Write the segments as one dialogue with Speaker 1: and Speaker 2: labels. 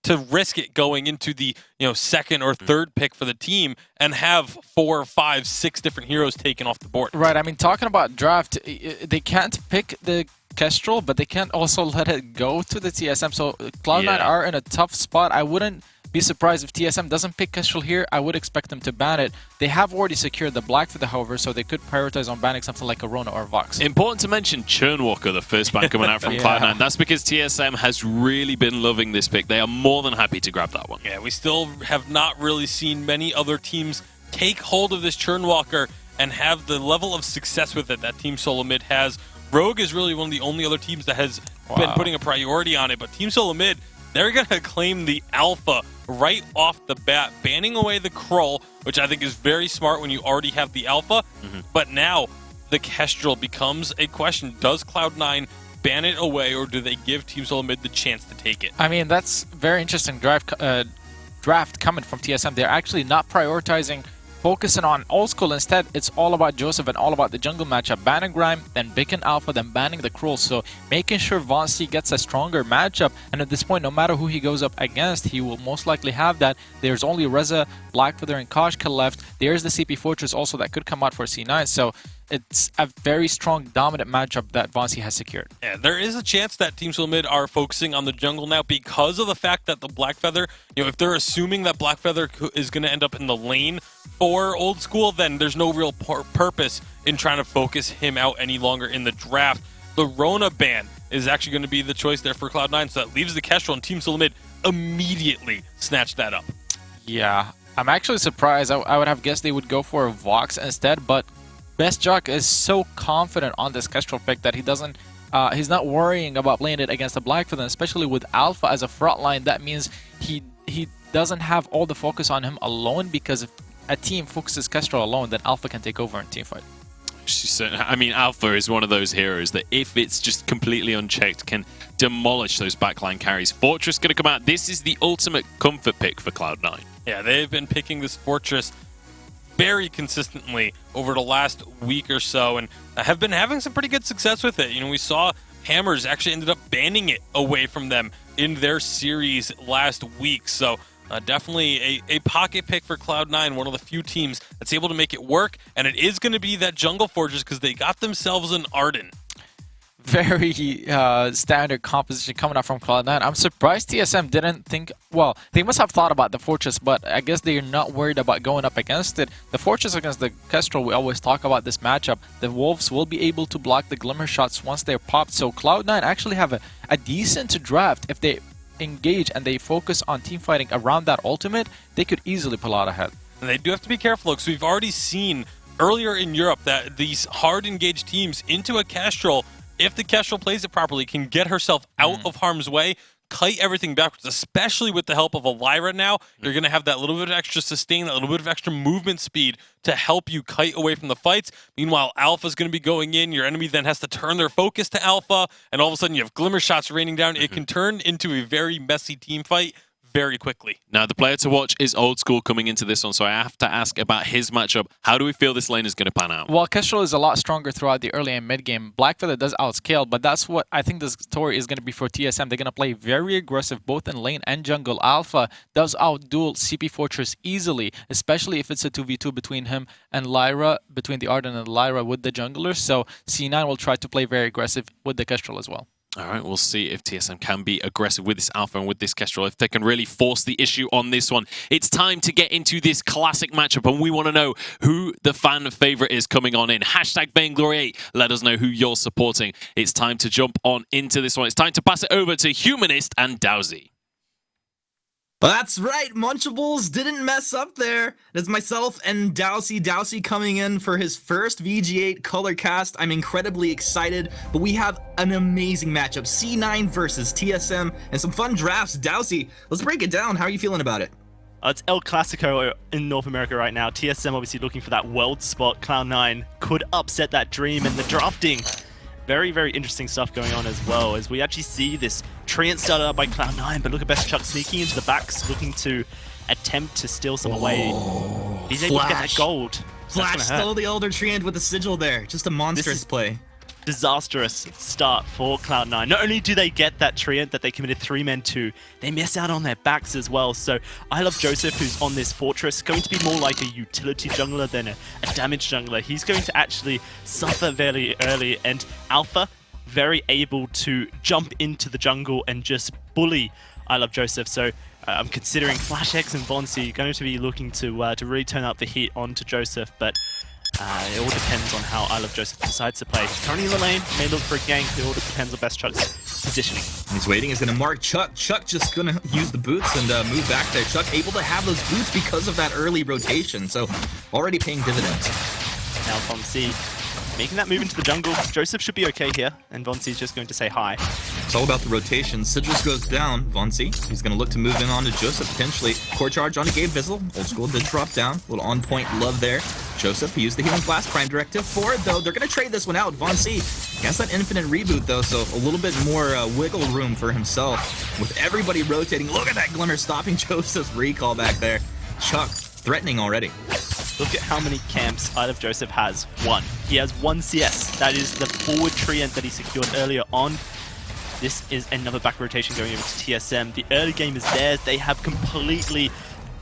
Speaker 1: to risk it going into the second or third pick for the team and have 4, 5, 6 different heroes taken off the board.
Speaker 2: Right. I mean, talking about draft, they can't pick the Kestrel, but they can't also let it go to the TSM. So Cloud9 are in a tough spot. I wouldn't be surprised if TSM doesn't pick Kestrel here. I would expect them to ban it. They have already secured the Black Feather, however, so they could prioritize on banning something like Arona or Vox.
Speaker 3: Important to mention Churnwalker, the first ban coming out from Cloud9. That's because TSM has really been loving this pick. They are more than happy to grab that one.
Speaker 1: Yeah, we still have not really seen many other teams take hold of this Churnwalker and have the level of success with it that Team Solo Mid has. Rogue is really one of the only other teams that has been putting a priority on it, but Team Solo Mid, they're going to claim the alpha right off the bat, banning away the Krull, which I think is very smart when you already have the alpha. But now the Kestrel becomes a question. Does Cloud9 ban it away, or do they give Team Solo Mid the chance to take it?
Speaker 2: I mean, that's very interesting draft coming from TSM. They're actually not prioritizing focusing on old school. Instead, it's all about Joseph and all about the jungle matchup. Banning Grime, then picking Alpha, then banning the Krull. So making sure Vainglory gets a stronger matchup. And at this point, no matter who he goes up against, he will most likely have that. There's only Reza, Blackfeather, and Koshka left. There's the CP Fortress also that could come out for C9. So it's a very strong, dominant matchup that Vainglory has secured.
Speaker 1: Yeah, there is a chance that Team Solo Mid are focusing on the jungle now because of the fact that the Blackfeather, if they're assuming that Blackfeather is going to end up in the lane for Old School, then there's no real purpose in trying to focus him out any longer in the draft. The Rona ban is actually going to be the choice there for Cloud9, so that leaves the Kestrel, and Team Solo Mid immediately snatched that up.
Speaker 2: Yeah, I'm actually surprised. I would have guessed they would go for a Vox instead, but Best Jock is so confident on this Kestrel pick that he doesn't, he's not worrying about playing it against the Blackfeather, especially with Alpha as a front line. That means he doesn't have all the focus on him alone, because if a team focuses Kestrel alone, then Alpha can take over in teamfight.
Speaker 3: I mean, Alpha is one of those heroes that if it's just completely unchecked, can demolish those backline carries. Fortress going to come out. This is the ultimate comfort pick for Cloud9.
Speaker 1: Yeah, they've been picking this Fortress very consistently over the last week or so, and have been having some pretty good success with it. We saw Hammers actually ended up banning it away from them in their series last week, so definitely a pocket pick for Cloud9, one of the few teams that's able to make it work, and it is going to be that Jungle Fortress because they got themselves an Arden.
Speaker 2: Very standard composition coming out from Cloud9. I'm surprised TSM didn't think, well, they must have thought about the Fortress, but I guess they're not worried about going up against it. The Fortress against the Kestrel, we always talk about this matchup. The Wolves will be able to block the Glimmer shots once they're popped, so Cloud9 actually have a decent draft. If they engage and they focus on team fighting around that ultimate, they could easily pull out ahead.
Speaker 1: And they do have to be careful, because we've already seen earlier in Europe that these hard engaged teams into a Kestrel, if the Kestrel plays it properly, can get herself out of harm's way, kite everything backwards, especially with the help of a Lyra now. You're going to have that little bit of extra sustain, that little bit of extra movement speed to help you kite away from the fights. Meanwhile, Alpha's going to be going in. Your enemy then has to turn their focus to Alpha, and all of a sudden you have Glimmer shots raining down. It can turn into a very messy team fight very quickly.
Speaker 3: Now, the player to watch is Old School coming into this one, so I have to ask about his matchup. How do we feel this lane is going to pan out?
Speaker 2: Well, Kestrel is a lot stronger throughout the early and mid game. Blackfeather does outscale, but that's what I think the story is going to be for TSM. They're going to play very aggressive both in lane and jungle. Alpha does outduel CP Fortress easily, especially if it's a 2v2 between him and Lyra, between the Arden and Lyra with the junglers. So C9 will try to play very aggressive with the Kestrel as well.
Speaker 3: All right, we'll see if TSM can be aggressive with this Alpha and with this Kestrel, if they can really force the issue on this one. It's time to get into this classic matchup, and we want to know who the fan favorite is coming on in. Hashtag Vainglory8. Let us know who you're supporting. It's time to jump on into this one. It's time to pass it over to Humanist and Dowsy.
Speaker 4: That's right, Munchables didn't mess up there. It's myself and Dowsy coming in for his first VG8 color cast. I'm incredibly excited, but we have an amazing matchup. C9 versus TSM and some fun drafts. Dowsy, let's break it down. How are you feeling about it?
Speaker 5: It's El Clasico in North America right now. TSM obviously looking for that world spot. Cloud9 could upset that dream, and the drafting. Very, very interesting stuff going on as well, as we actually see this Treant started up by Cloud9, but look at Best Chuck sneaking into the backs, looking to attempt to steal some away. He's able to get that gold.
Speaker 4: Flash stole the Elder Treant with the sigil there. Just a monstrous play.
Speaker 5: disastrous start for Cloud9. Not only do they get that treant that they committed 3 men to, they miss out on their backs as well. So I Love Joseph, who's on this fortress, going to be more like a utility jungler than a damage jungler. He's going to actually suffer very early, and Alpha very able to jump into the jungle and just bully I Love Joseph. So I'm considering FlashX and Vonsi going to be looking to really turn up the heat onto Joseph, but it all depends on how I Love Joseph decides to play. He's currently in the lane, may look for a gank, it all depends on Best Chuck's positioning.
Speaker 4: He's waiting, he's going to mark Chuck. Chuck just going to use the boots and move back there. Chuck able to have those boots because of that early rotation, so already paying dividends.
Speaker 5: Now Vonsi making that move into the jungle. Joseph should be okay here, and Vonsi's just going to say hi.
Speaker 4: It's all about the rotation. Sigils goes down. Vonsi, he's going to look to move in on to Joseph, potentially. Core charge onto Gabe Vizzle. Old School did drop down. A little on-point love there. Joseph, he used the Healing Blast. Prime Directive for it, though. They're going to trade this one out. Vonsi gets that infinite reboot, though, so a little bit more wiggle room for himself. With everybody rotating. Look at that Glimmer stopping Joseph's recall back there. Chuck threatening already.
Speaker 5: Look at how many camps I Love Joseph has. 1. He has 1 CS. That is the forward treant that he secured earlier on. This is another back rotation going over to TSM. The early game is theirs. They have completely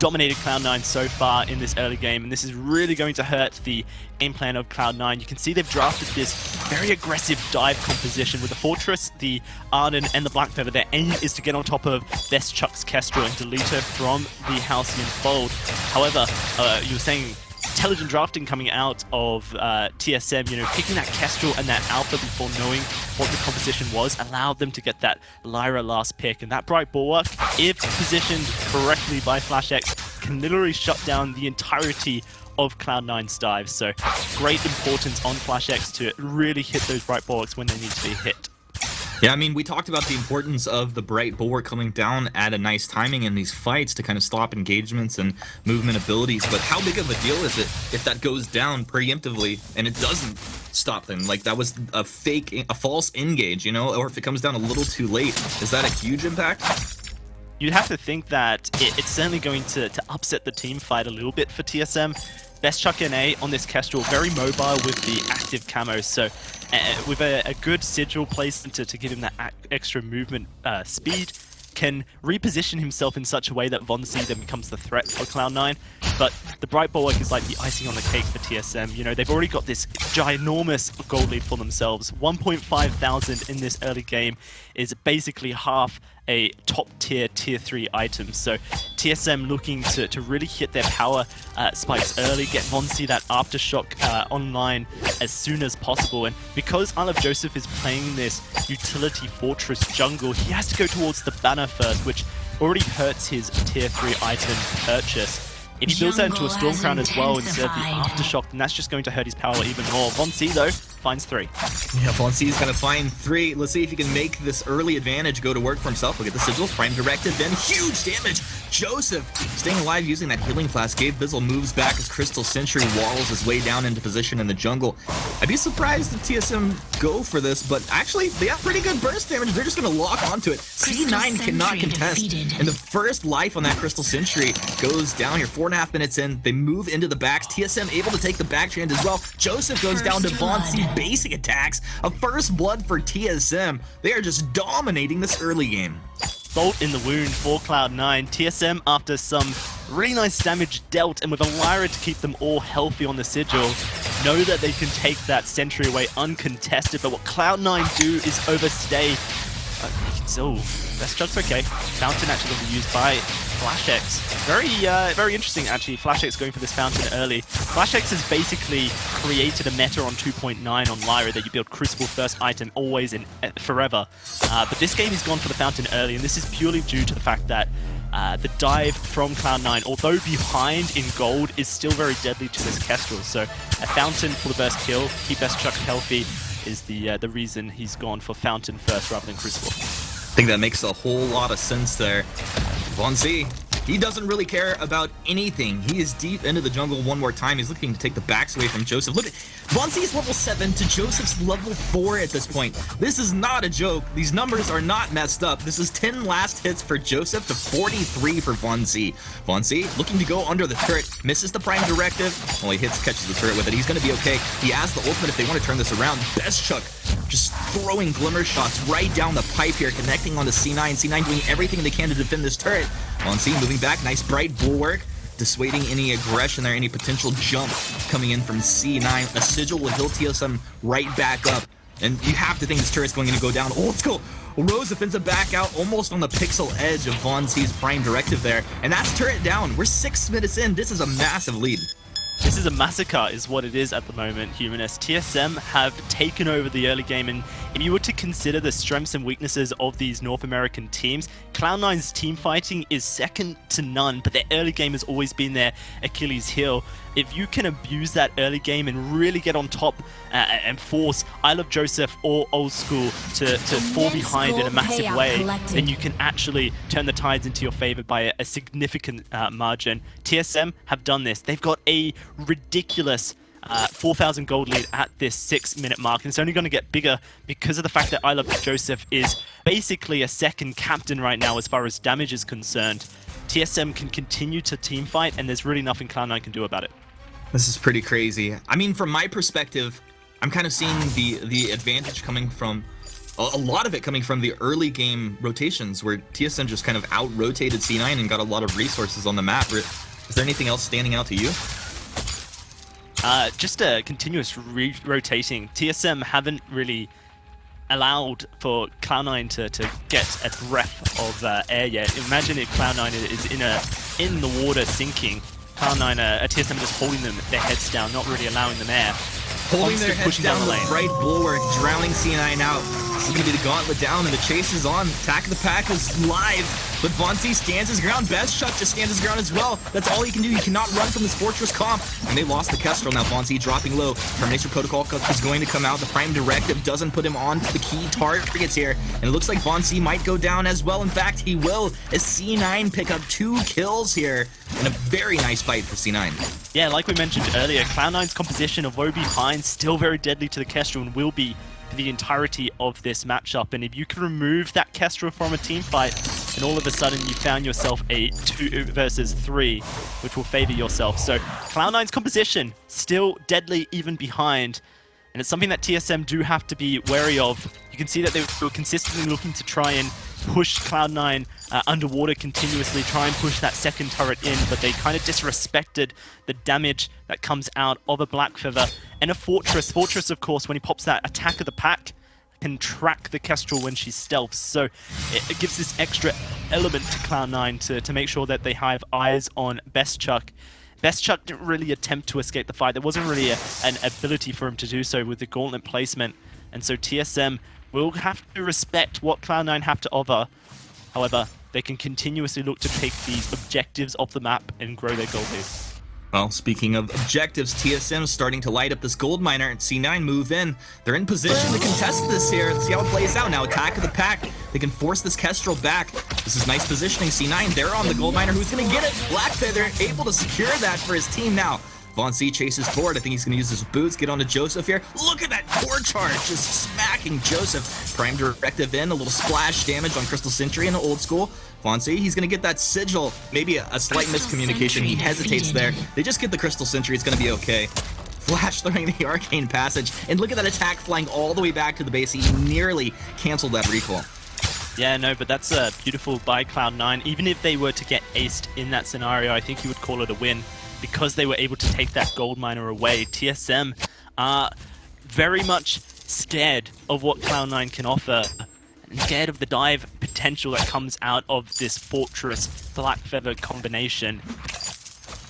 Speaker 5: dominated Cloud9 so far in this early game, and this is really going to hurt the game plan of Cloud9. You can see they've drafted this very aggressive dive composition with the Fortress, the Arden, and the Black Feather. Their aim is to get on top of Best Chuck's Kestrel and delete her from the Halcyon fold. However, you were saying intelligent drafting coming out of TSM, you know, picking that Kestrel and that Alpha before knowing what the composition was, allowed them to get that Lyra last pick. And that Bright Bulwark, if positioned correctly by FlashX, can literally shut down the entirety of Cloud9's dives. So great importance on FlashX to really hit those Bright Bulwarks when they need to be hit.
Speaker 4: Yeah, I mean, we talked about the importance of the Bright Bulwark coming down at a nice timing in these fights to kind of stop engagements and movement abilities, but how big of a deal is it if that goes down preemptively and it doesn't stop them? Like, that was a false engage, you know, or if it comes down a little too late, is that a huge impact?
Speaker 5: You'd have to think that it's certainly going to upset the team fight a little bit for TSM. Best Chuck NA on this Kestrel, very mobile with the active camo, so with a good sigil placement to give him that extra movement speed, can reposition himself in such a way that Vonsi then becomes the threat for Cloud9. But the Bright Bulwark is like the icing on the cake for TSM. You know, they've already got this ginormous gold lead for themselves. 1.5 thousand in this early game is basically half a top tier 3 item. So TSM looking to really hit their power spikes early, get Vonsi that Aftershock online as soon as possible. And because I Love Joseph is playing this utility fortress jungle, he has to go towards the banner first, which already hurts his tier 3 item purchase. If he builds that into a Storm Crown as well instead of the Aftershock, then that's just going to hurt his power even more. Vonsi, though, finds 3.
Speaker 4: Yeah, Vonsi's going to find 3. Let's see if he can make this early advantage go to work for himself. Look at the Sigil, Prime Directive, then huge damage. Joseph staying alive using that Healing Flask. Gabe Vizzle moves back as Crystal Sentry walls his way down into position in the jungle. I'd be surprised if TSM go for this, but actually, they have pretty good burst damage. They're just going to lock onto it. C9 cannot contest, and the first life on that Crystal Sentry goes down here. 4.5 minutes in, they move into the backs. TSM able to take the backstrand as well. Joseph goes down to Vonsi, basic attacks. A first blood for TSM. They are just dominating this early game.
Speaker 5: Bolt in the wound for Cloud9. TSM, after some really nice damage dealt and with a Lyra to keep them all healthy on the Sigil, know that they can take that Sentry away uncontested, but what Cloud9 do is overstay. So, Best Chuck's okay. Fountain actually going to be used by FlashX. Very interesting actually, FlashX going for this Fountain early. FlashX has basically created a meta on 2.9 on Lyra that you build Crucible first item always and forever. But this game he's gone for the Fountain early, and this is purely due to the fact that the dive from Cloud9, although behind in gold, is still very deadly to this Kestrel. So a Fountain for the first kill, keep Best Chuck healthy, is the reason he's gone for Fountain first rather than Crucible.
Speaker 4: I think that makes a whole lot of sense there. Vonsi He doesn't really care about anything. He is deep into the jungle one more time. He's looking to take the backs away from Joseph. Look at Voncee's level 7 to Joseph's level 4 at this point. This is not a joke. These numbers are not messed up. This is 10 last hits for Joseph to 43 for Vainglory8. Vainglory8 looking to go under the turret, misses the prime directive. Only catches the turret with it. He's going to be okay. He has the ultimate if they want to turn this around. Bestchuck just throwing glimmer shots right down the pipe here, connecting on the C9. C9 doing everything they can to defend this turret. Vainglory8 moving back, nice bright bulwark, dissuading any aggression there, any potential jump coming in from C9. A sigil will heal TSM right back up. And you have to think this turret's going to go down. Old school. Rose defends it back out almost on the pixel edge of Vainglory8's prime directive there. And that's turret down. We're 6 minutes in. This is a massive lead.
Speaker 5: This is a massacre is what it is at the moment, Humanist. TSM have taken over the early game, and if you were to consider the strengths and weaknesses of these North American teams, Cloud9's team fighting is second to none, but their early game has always been their Achilles heel. If you can abuse that early game and really get on top and force I Love Joseph or Old School to fall behind in a massive way, then you can actually turn the tides into your favor by a significant margin. TSM have done this. They've got a ridiculous 4,000 gold lead at this 6-minute mark, and it's only going to get bigger because of the fact that I Love Joseph is basically a second captain right now as far as damage is concerned. TSM can continue to team fight, and there's really nothing Cloud9 can do about it.
Speaker 4: This is pretty crazy. I mean, from my perspective, I'm kind of seeing the advantage coming from a lot of it coming from the early game rotations where TSM just kind of out-rotated C9 and got a lot of resources on the map. Is there anything else standing out to you?
Speaker 5: Just a continuous rotating. TSM haven't really allowed for Cloud9 to get a breath of air yet. Imagine if Cloud9 is in the water sinking. Cloud9, TSM just holding their heads down, not really allowing them air.
Speaker 4: Holding their heads down the right bulwark, drowning C9 out. This is going to be the gauntlet down, and the chase is on. Attack of the Pack is live, but Vainglory8 stands his ground. Bestchuck just stands his ground as well. That's all he can do. He cannot run from this Fortress comp, and they lost the Kestrel. Now Vainglory8 dropping low. Termination Protocol is going to come out. The Prime Directive doesn't put him on to the key targets here, and it looks like Vainglory8 might go down as well. In fact, he will, as C9 pick up 2 kills here in a very nice fight for C9.
Speaker 5: Yeah, like we mentioned earlier, Cloud9's composition of woe behind still very deadly to the Kestrel and will be for the entirety of this matchup. And if you can remove that Kestrel from a team fight, then all of a sudden you found yourself a 2 versus 3, which will favor yourself. So Cloud9's composition still deadly even behind, and it's something that TSM do have to be wary of. You can see that they were consistently looking to try and push Cloud9 underwater continuously, try and push that second turret in, but they kind of disrespected the damage that comes out of a Black Feather and a Fortress. Fortress, of course, when he pops that Attack of the Pack, can track the Kestrel when she stealths, so it gives this extra element to Cloud9 to make sure that they have eyes on Bestchuck. Bestchuck didn't really attempt to escape the fight. There wasn't really an ability for him to do so with the gauntlet placement, and so TSM will have to respect what Cloud9 have to offer. However, they can continuously look to take these objectives off the map and grow their gold lead.
Speaker 4: Well, speaking of objectives, TSM starting to light up this gold miner, and C9 move in. They're in position to contest this here. Let's see how it plays out now. Attack of the Pack. They can force this Kestrel back. This is nice positioning. C9, they're on the gold miner. Who's going to get it? Black Feather able to secure that for his team now. Vainglory8 chases forward. I think he's going to use his boots, get onto Joseph here. Look at that core charge, just smacking Joseph. Prime Directive in, a little splash damage on Crystal Sentry and Old School. Vainglory8, he's going to get that sigil. Maybe a slight miscommunication. He hesitates there. They just get the Crystal Sentry. It's going to be okay. Flash throwing the Arcane Passage. And look at that attack flying all the way back to the base. He nearly canceled that recall.
Speaker 5: Yeah, no, but that's beautiful by Cloud9. Even if they were to get aced in that scenario, I think you would call it a win, because they were able to take that gold miner away. TSM are very much scared of what Cloud9 can offer, and scared of the dive potential that comes out of this Fortress Black Feather combination.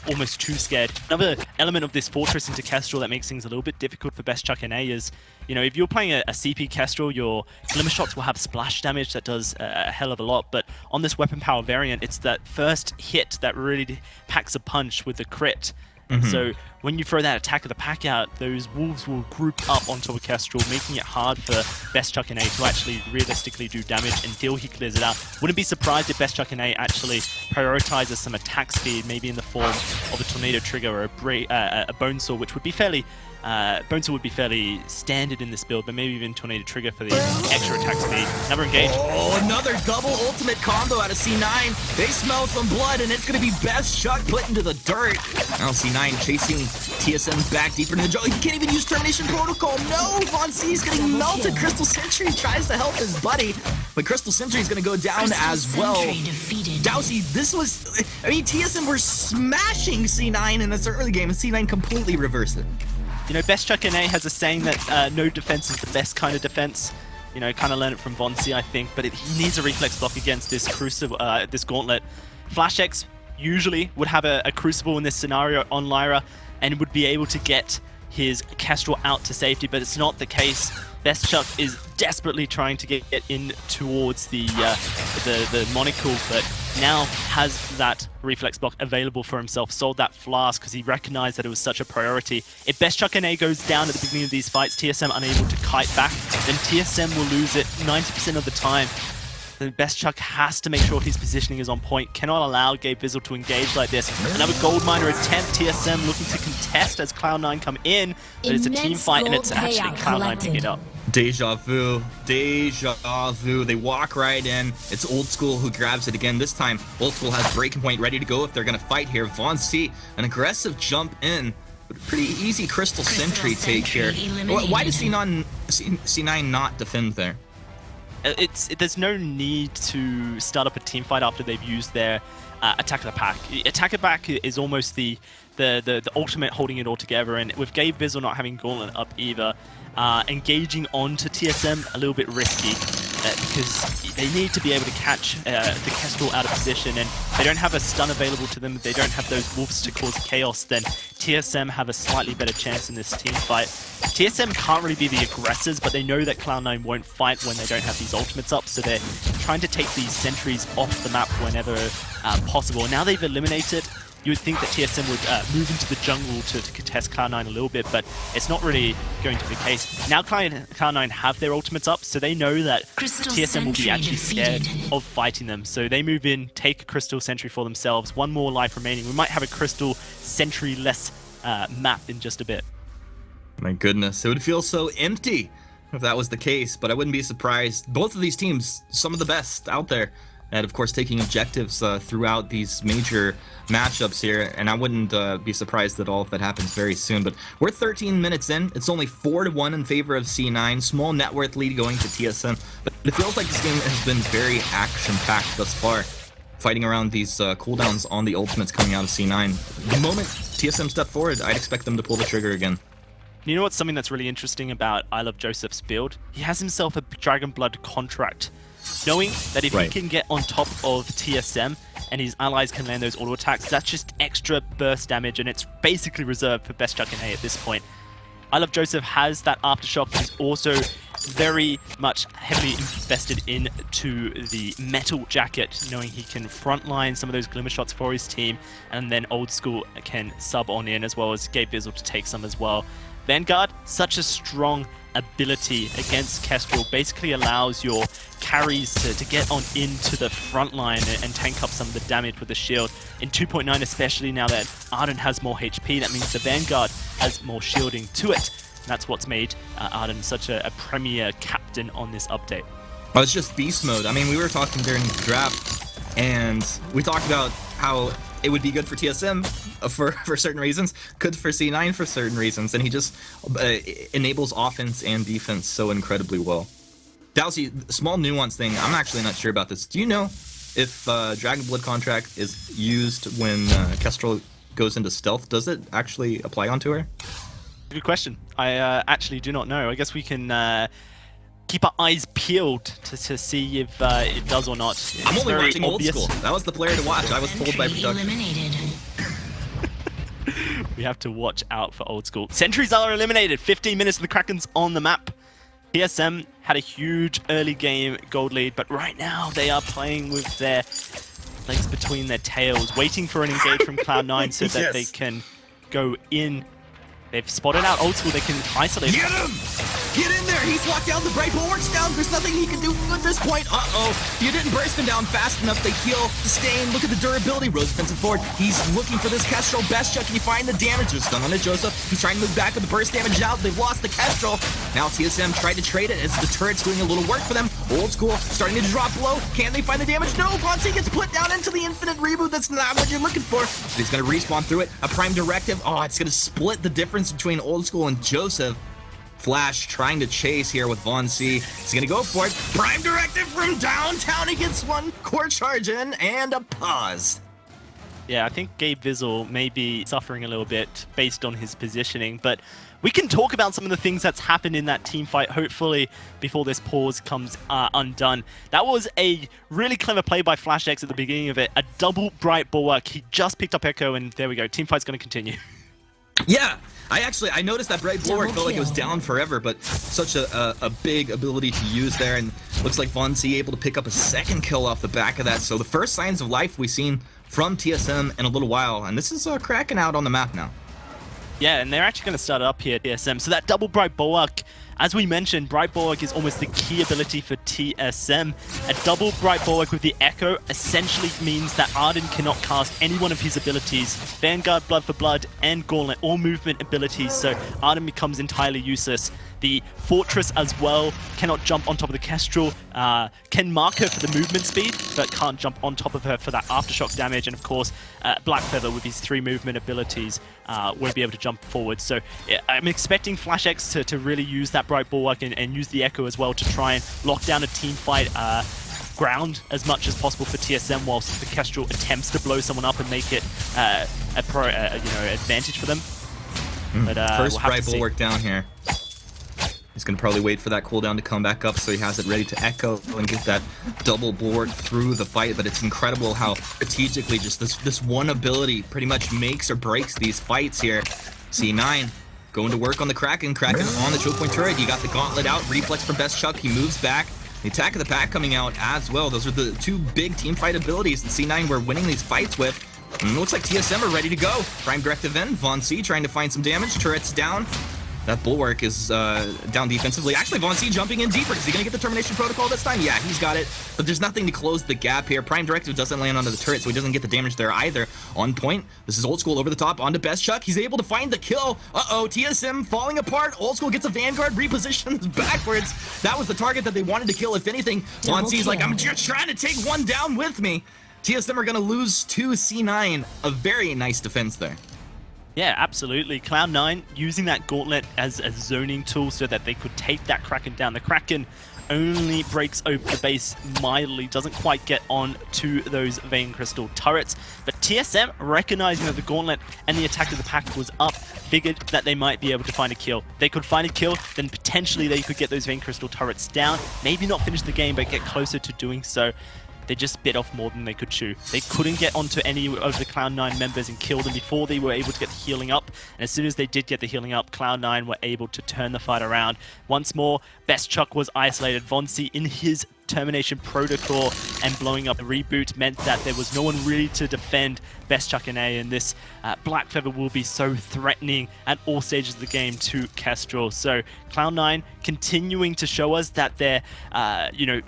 Speaker 5: Almost too scared. Another element of this Fortress into Kestrel that makes things a little bit difficult for Bestchuck and A is, you know, if you're playing a CP Kestrel, your Glimmer Shots will have splash damage that does a hell of a lot, but on this weapon power variant, it's that first hit that really packs a punch with the crit. And so when you throw that attack of the pack out, those Wolves will group up on top of Kestrel, making it hard for Best Chuck and A to actually realistically do damage until he clears it out. Wouldn't be surprised if Best Chuck and A actually prioritizes some attack speed, maybe in the form of a Tornado Trigger or a Bone Saw, which would be fairly Bone Saw would be fairly standard in this build, but maybe even Tornado Trigger for the extra attack speed. Never engaged.
Speaker 4: Oh, another double ultimate combo out of C9. They smell some blood, and it's going to be Best Chuck put into the dirt. Now C9 chasing TSM back deeper into the jungle. He can't even use Termination Protocol. No, Von C is getting melted. Crystal Sentry tries to help his buddy, but Crystal Sentry is going to go down as well. Dowsy, this was... I mean, TSM were smashing C9 in this early game, and C9 completely reversed it.
Speaker 5: You know, Best Chuck and A has a saying that no defense is the best kind of defense. You know, kind of learned it from Von C, I think, but he needs a reflex block against this Crucible, this Gauntlet. Flash X usually would have a Crucible in this scenario on Lyra and would be able to get his Kestrel out to safety, but it's not the case. Best Chuck is desperately trying to get in towards the Monocle, but now has that reflex block available for himself, sold that flask because he recognized that it was such a priority. If Best Chuck and A goes down at the beginning of these fights, TSM unable to kite back, then TSM will lose it 90% of the time. The Best Chuck has to make sure his positioning is on point, cannot allow Gabe Bizzle to engage like this. Another Gold Miner attempt, TSM looking to contest as Cloud9 come in, but it's a team fight and it's actually Cloud9 picking it up.
Speaker 4: Deja vu. Deja vu. They walk right in. It's Old School who grabs it again. This time, Old School has Breaking Point ready to go if they're going to fight here. Von C, an aggressive jump in. Pretty easy Crystal Sentry take here. Why does C9 not defend there?
Speaker 5: There's no need to start up a team fight after they've used their Attack of the Pack. Attack of the Pack is almost the ultimate holding it all together, and with Gabe Bizzle not having Gauntlet up either, engaging onto TSM a little bit risky because they need to be able to catch the Kestrel out of position, and they don't have a stun available to them, they don't have those wolves to cause chaos, then TSM have a slightly better chance in this team fight. TSM can't really be the aggressors, but they know that Cloud9 won't fight when they don't have these ultimates up, so they're trying to take these sentries off the map whenever possible. And now they've eliminated. You would think that TSM would move into the jungle to contest Cloud9 a little bit, but it's not really going to be the case. Now Cloud9 have their ultimates up, so they know that TSM will be actually scared of fighting them. So they move in, take a Crystal Sentry for themselves, one more life remaining. We might have a Crystal Sentry-less map in just a bit.
Speaker 4: My goodness, it would feel so empty if that was the case, but I wouldn't be surprised. Both of these teams, some of the best out there, and of course taking objectives throughout these major matchups here, and I wouldn't be surprised at all if that happens very soon. But we're 13 minutes in. It's only 4-1 in favor of C9. Small net worth lead going to TSM, but it feels like this game has been very action-packed thus far, fighting around these cooldowns on the ultimates coming out of C9. The moment TSM step forward, I'd expect them to pull the trigger again.
Speaker 5: You know what's something that's really interesting about I Love Joseph's build? He has himself a Dragon Blood contract, knowing that if he can get on top of TSM and his allies can land those auto attacks, that's just extra burst damage, and it's basically reserved for Best Chuck and A at this point. I Love Joseph has that Aftershock, but he's also very much heavily invested into the metal jacket, knowing he can frontline some of those glimmer shots for his team, and then Old School can sub on in, as well as Gabe Bizzle to take some as well. Vanguard, such a strong ability against Kestrel, basically allows your carries to get on into the front line and tank up some of the damage with the shield. In 2.9 especially, now that Arden has more HP, that means the Vanguard has more shielding to it. And that's what's made Arden such a premier captain on this update.
Speaker 4: Oh, it's just beast mode. I mean, we were talking during the draft, and we talked about how it would be good for TSM for certain reasons, good for C9 for certain reasons, and he just enables offense and defense so incredibly well. Dowsy, small nuance thing, I'm actually not sure about this. Do you know if Dragon Blood contract is used when Kestrel goes into stealth? Does it actually apply onto her?
Speaker 5: Good question. I actually do not know. I guess we can keep our eyes peeled to see if it does or not. It's
Speaker 4: I'm only watching
Speaker 5: obvious.
Speaker 4: Old School. That was the player to watch. I was told by production.
Speaker 5: We have to watch out for Old School. Sentries are eliminated. 15 minutes of the Kraken's on the map. TSM had a huge early game gold lead, but right now they are playing with their legs between their tails, waiting for an engage from Cloud9 so that they can go in They've spotted out Old School. They can isolate
Speaker 4: Get him! Get in there! He's locked down. The Bright Bulwark's down. There's nothing he can do at this point. Uh-oh. You didn't burst him down fast enough. They heal, sustain. Look at the durability. Rose defensive forward. He's looking for this Kestrel. Best Chuck. Can you find the damage? There's stun on it, Joseph. He's trying to move back with the burst damage out. They've lost the Kestrel. Now TSM tried to trade it as the turret's doing a little work for them. Old School starting to drop low. Can they find the damage? No! Vonsi gets put down into the infinite reboot. That's not what you're looking for. But he's going to respawn through it. A prime directive. Oh, it's going to split the difference between Old School and Joseph. Flash trying to chase here with Von C. He's going to go for it. Prime directive from downtown. He gets one core charge in and a pause.
Speaker 5: Yeah, I think Gabe Vizzle may be suffering a little bit based on his positioning, but we can talk about some of the things that's happened in that team fight, hopefully, before this pause comes undone. That was a really clever play by FlashX at the beginning of it. A double Bright Bulwark. He just picked up Echo, and there we go. Team fight's going to continue.
Speaker 4: Yeah, I noticed that Bright Bulwark felt like it was down forever, but such a big ability to use there, and looks like Von C able to pick up a second kill off the back of that. So the first signs of life we've seen from TSM in a little while, and this is cracking out on the map now.
Speaker 5: Yeah, and they're actually going to start up here, TSM. So that double Bright Bulwark, as we mentioned, Bright Bulwark is almost the key ability for TSM. A double Bright Bulwark with the Echo essentially means that Arden cannot cast any one of his abilities. Vanguard, Blood for Blood, and Gauntlet, all movement abilities, so Arden becomes entirely useless. The Fortress as well cannot jump on top of the Kestrel, can mark her for the movement speed, but can't jump on top of her for that aftershock damage. And of course, Black Feather with his 3 movement abilities won't be able to jump forward. So I'm expecting FlashX to really use that Bright Bulwark and use the Echo as well to try and lock down a team fight ground as much as possible for TSM, whilst the Kestrel attempts to blow someone up and make it advantage for them. But,
Speaker 4: First Bright Bulwark down here. He's going to probably wait for that cooldown to come back up so he has it ready to echo and get that double bulwark through the fight. But it's incredible how strategically just this one ability pretty much makes or breaks these fights here. C9 going to work on the Kraken. Kraken on the choke point turret. You got the gauntlet out. Reflex for Best Chuck. He moves back. The attack of the pack coming out as well. Those are the 2 big team fight abilities that C9 we're winning these fights with. And it looks like TSM are ready to go. Prime directive in. Von C trying to find some damage. Turret's down. That Bulwark is down defensively. Actually, Von C jumping in deeper. Is he going to get the Termination Protocol this time? Yeah, he's got it. But there's nothing to close the gap here. Prime Directive doesn't land onto the turret, so he doesn't get the damage there either. On point. This is Old School over the top. Onto Best Chuck. He's able to find the kill. Uh-oh, TSM falling apart. Old School gets a Vanguard, repositions backwards. That was the target that they wanted to kill, if anything. Von C's like, I'm just trying to take one down with me. TSM are going to lose to C9. A very nice defense there.
Speaker 5: Yeah, absolutely. Cloud9 using that Gauntlet as a zoning tool so that they could take that Kraken down. The Kraken only breaks open the base mildly, doesn't quite get on to those Vein Crystal turrets. But TSM, recognizing that the Gauntlet and the attack of the pack was up, figured that they might be able to find a kill. They could find a kill, then potentially they could get those Vein Crystal turrets down. Maybe not finish the game, but get closer to doing so. They just bit off more than they could chew. They couldn't get onto any of the Cloud9 members and kill them before they were able to get the healing up. And as soon as they did get the healing up, Cloud9 were able to turn the fight around. Once more, Best Chuck was isolated. Von C in his Termination Protocol and blowing up the reboot meant that there was no one really to defend Best Chuck and A, and this Black Feather will be so threatening at all stages of the game to Kestrel. So Cloud9 continuing to show us that their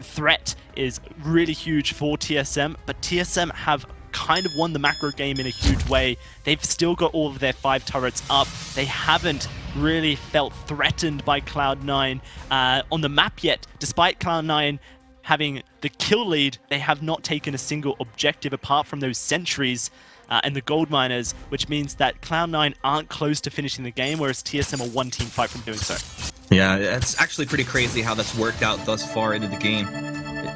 Speaker 5: threat is really huge for TSM, but TSM have kind of won the macro game in a huge way. They've still got all of their 5 turrets up. They haven't really felt threatened by Cloud9 on the map yet. Despite Cloud9 having the kill lead, they have not taken a single objective apart from those sentries and the gold miners, which means that Cloud9 aren't close to finishing the game, whereas TSM are 1 team fight from doing so.
Speaker 4: Yeah, it's actually pretty crazy how that's worked out thus far into the game.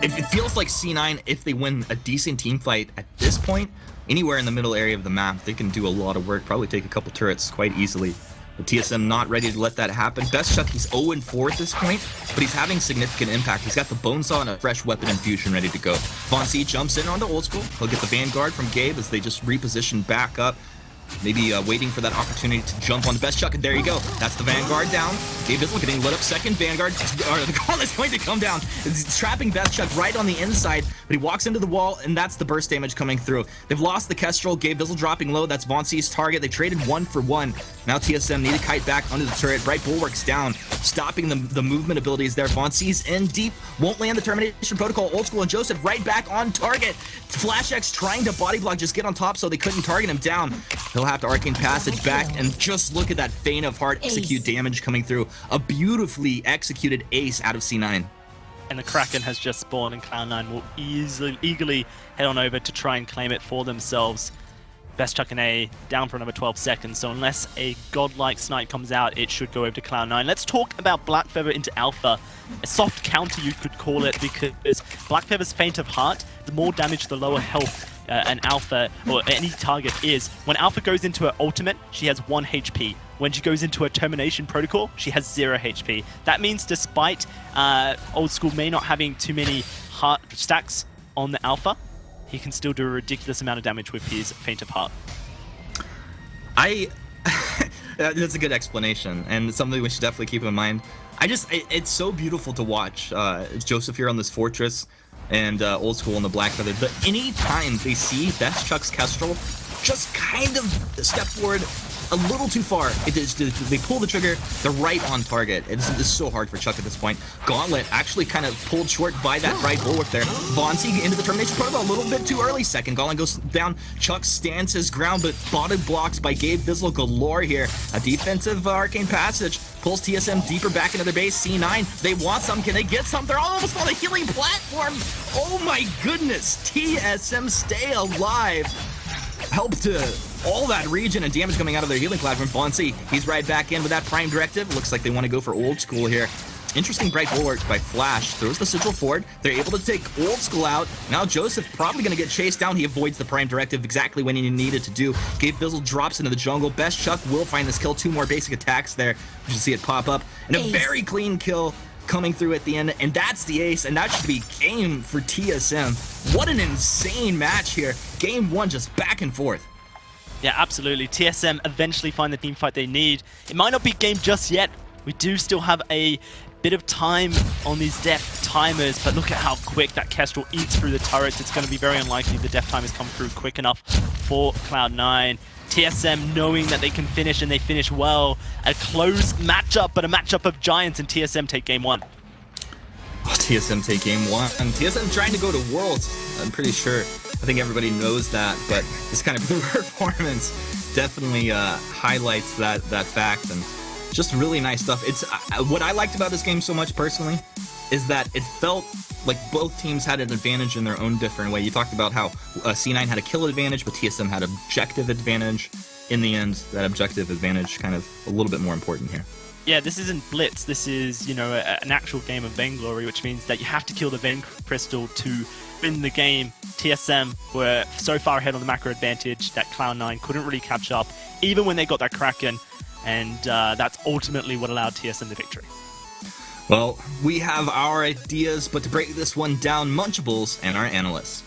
Speaker 4: It feels like C9, if they win a decent team fight at this point, anywhere in the middle area of the map, they can do a lot of work, probably take a couple turrets quite easily. But TSM not ready to let that happen. Best Chuck, he's 0-4 at this point, but he's having significant impact. He's got the Bonesaw and a fresh weapon infusion ready to go. Von C jumps in onto Old School. He'll get the Vanguard from Gabe as they just reposition back up. maybe waiting for that opportunity to jump on the best Chuck, and there you go. That's the Vanguard down. Gabe Bizzle getting lit up second. Vanguard, the Gauntlet's going to come down. It's trapping best Chuck right on the inside, but he walks into the wall, and that's the burst damage coming through. They've lost the Kestrel. Gabe Bizzle dropping low. That's Von C's target. They traded 1-for-1. Now TSM need to kite back under the turret. Right bulwark's down, stopping the movement abilities there. Von C's in deep, won't land the termination protocol. Old School and Joseph right back on target. Flash X trying to body block, just get on top so they couldn't target him down. He'll have to Arcane Passage back, and just look at that Feint of Heart execute damage coming through. A beautifully executed ace out of C9.
Speaker 5: And the Kraken has just spawned, and Cloud9 will eagerly head on over to try and claim it for themselves. Best Chuck and A down for another 12 seconds, so unless a godlike snipe comes out, it should go over to Cloud9. Let's talk about Black Feather into Alpha. A soft counter, you could call it, because Black Feather's Feint of Heart, the more damage, the lower health an Alpha or any target is. When Alpha goes into her ultimate, she has 1 HP. When she goes into a termination protocol, she has 0 HP. That means despite Old School may not having too many heart stacks on the Alpha, he can still do a ridiculous amount of damage with his Feint of Heart.
Speaker 4: That's a good explanation, and something we should definitely keep in mind. It's so beautiful to watch. Joseph here on this Fortress, and Old School on the Black Feather. But anytime they see Best Chuck's Kestrel just kind of step forward a little too far, they pull the trigger, they're right on target. It's so hard for Chuck at this point. Gauntlet actually kind of pulled short by that right bulwark there. Von C into the termination protocol a little bit too early. Second Gauntlet goes down. Chuck stands his ground, but bottom blocks by Gabe Bizzle galore here. A defensive Arcane Passage pulls TSM deeper back into their base. C9, they want some. Can they get some? They're almost on a healing platform. Oh my goodness. TSM stay alive. Help to all that region and damage coming out of their healing platform. Fonzie, he's right back in with that Prime Directive. Looks like they want to go for Old School here. Interesting bright bulwark by Flash. Throws the Sigil forward. They're able to take Old School out. Now Joseph probably going to get chased down. He avoids the Prime Directive exactly when he needed to do. Gabe Bizzle drops into the jungle. Best Chuck will find this kill. 2 more basic attacks there. You can see it pop up. And a very clean kill coming through at the end. And that's the ace. And that should be game for TSM. What an insane match here. Game 1 just back and forth.
Speaker 5: Yeah, absolutely. TSM eventually find the team fight they need. It might not be game just yet. We do still have a bit of time on these death timers, but look at how quick that Kestrel eats through the turrets. It's going to be very unlikely the death timers come through quick enough for Cloud9. TSM knowing that they can finish, and they finish well. A close matchup, but a matchup of giants, and TSM take game 1.
Speaker 4: Oh, TSM take game 1. And TSM trying to go to Worlds, I'm pretty sure. I think everybody knows that, but this kind of performance definitely highlights that fact, and just really nice stuff. It's what I liked about this game so much personally is that it felt like both teams had an advantage in their own different way. You talked about how C9 had a kill advantage, but TSM had objective advantage. In the end, that objective advantage kind of a little bit more important here.
Speaker 5: Yeah, this isn't Blitz. This is, you know, an actual game of Vainglory, which means that you have to kill the Vain Crystal to win the game. TSM were so far ahead on the macro advantage that Cloud9 couldn't really catch up, even when they got that Kraken, and that's ultimately what allowed TSM the victory.
Speaker 4: Well, we have our ideas, but to break this one down, Munchables and our analysts.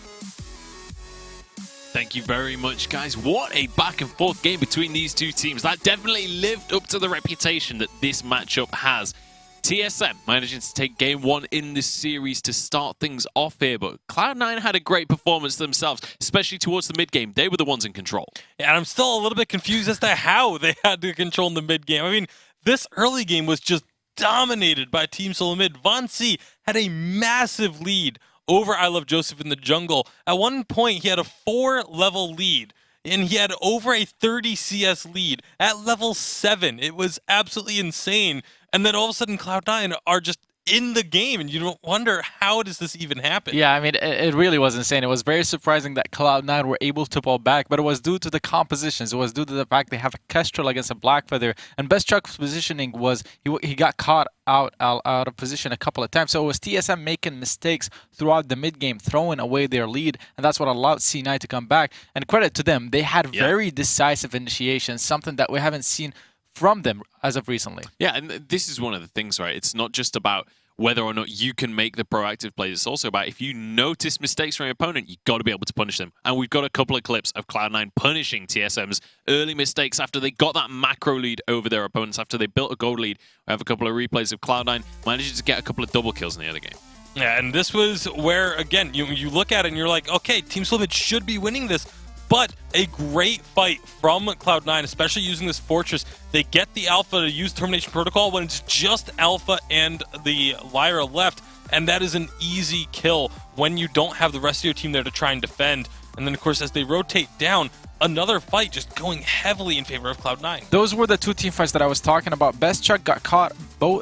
Speaker 3: Thank you very much, guys. What a back and forth game between these two teams. That definitely lived up to the reputation that this matchup has. TSM managing to take game 1 in this series to start things off here, but Cloud9 had a great performance themselves, especially towards the mid game. They were the ones in control.
Speaker 1: Yeah, and I'm still a little bit confused as to how they had to control in the mid game. I mean, this early game was just dominated by Team Solo Mid. Von C had a massive lead over I Love Joseph in the jungle. At one point, he had a 4-level lead, and he had over a 30 CS lead at level 7. It was absolutely insane. And then all of a sudden, Cloud9 are just in the game, and you don't wonder, how does this even happen?
Speaker 2: Yeah, I mean, it really was insane. It was very surprising that Cloud9 were able to pull back, but it was due to the compositions. It was due to the fact they have a Kestrel against a Black Feather, and Best Chuck's positioning was he got caught out of position a couple of times. So it was TSM making mistakes throughout the mid game, throwing away their lead, and that's what allowed C9 to come back. And credit to them, they had very decisive initiations, something that we haven't seen from them as of recently.
Speaker 3: Yeah, and this is one of the things, right? It's not just about whether or not you can make the proactive plays. It's also about if you notice mistakes from your opponent, you've got to be able to punish them. And we've got a couple of clips of Cloud9 punishing TSM's early mistakes after they got that macro lead over their opponents, after they built a gold lead. We have a couple of replays of Cloud9 managing to get a couple of double kills in the other game.
Speaker 1: Yeah, and this was where, again, you look at it and you're like, okay, Team Solomid should be winning this. But a great fight from Cloud9, especially using this Fortress. They get the Alpha to use Termination Protocol when it's just Alpha and the Lyra left, and that is an easy kill when you don't have the rest of your team there to try and defend. And then, of course, as they rotate down, another fight just going heavily in favor of Cloud9.
Speaker 2: Those were the two team fights that I was talking about. Bestchuck got caught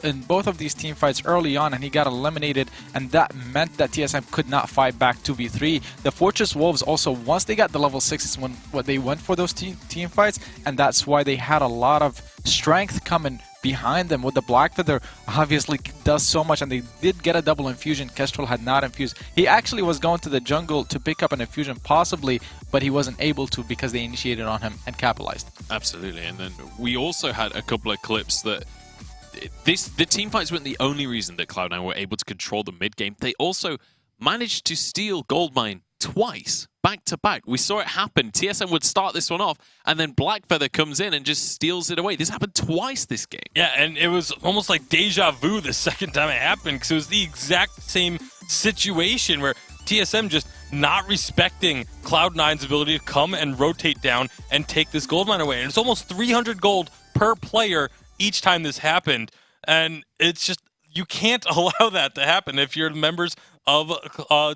Speaker 2: in both of these team fights early on, and he got eliminated, and that meant that TSM could not fight back 2v3. The Fortress Wolves also, once they got the level 6, is when they went for those team fights, and that's why they had a lot of strength coming behind them. With the Blackfeather obviously does so much, and they did get a double infusion. Kestrel had not infused. He actually was going to the jungle to pick up an infusion possibly, but he wasn't able to because they initiated on him and capitalized.
Speaker 3: Absolutely. And then we also had a couple of clips that the team fights weren't the only reason that Cloud9 were able to control the mid game. They also managed to steal Goldmine twice, back to back. We saw it happen. TSM would start this one off, and then Blackfeather comes in and just steals it away. This happened twice this game.
Speaker 1: Yeah, and it was almost like deja vu the second time it happened, because it was the exact same situation where TSM just not respecting Cloud9's ability to come and rotate down and take this gold mine away. And it's almost 300 gold per player each time this happened. And it's just, you can't allow that to happen if you're members of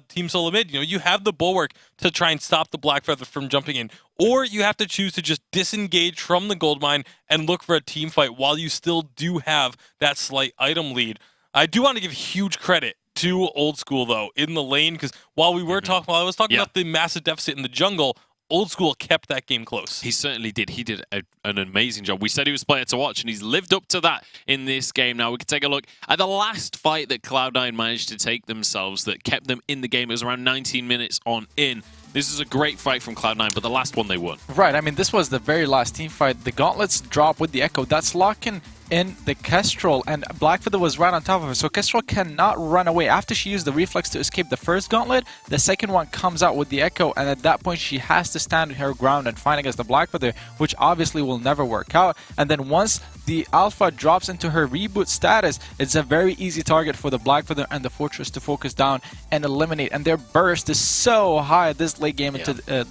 Speaker 1: Team Solomid. You know, you have the bulwark to try and stop the Blackfeather from jumping in, or you have to choose to just disengage from the gold mine and look for a team fight while you still do have that slight item lead. I do want to give huge credit to Old School though in the lane, because while I was talking about the massive deficit in the jungle, Old School kept that game close.
Speaker 3: He certainly did. He did an amazing job. We said he was player to watch, and he's lived up to that in this game. Now we can take a look at the last fight that Cloud9 managed to take themselves that kept them in the game. It was around 19 minutes on in. This is a great fight from Cloud9, but the last one they won.
Speaker 2: Right, I mean, this was the very last team fight. The gauntlets drop with the Echo. That's locking in the Kestrel, and Blackfeather was right on top of her. So Kestrel cannot run away. After she used the reflex to escape the first gauntlet, the second one comes out with the Echo, and at that point she has to stand her ground and fight against the Blackfeather, which obviously will never work out. And then once the Alpha drops into her reboot status, it's a very easy target for the Blackfeather and the Fortress to focus down and eliminate. And their burst is so high this late game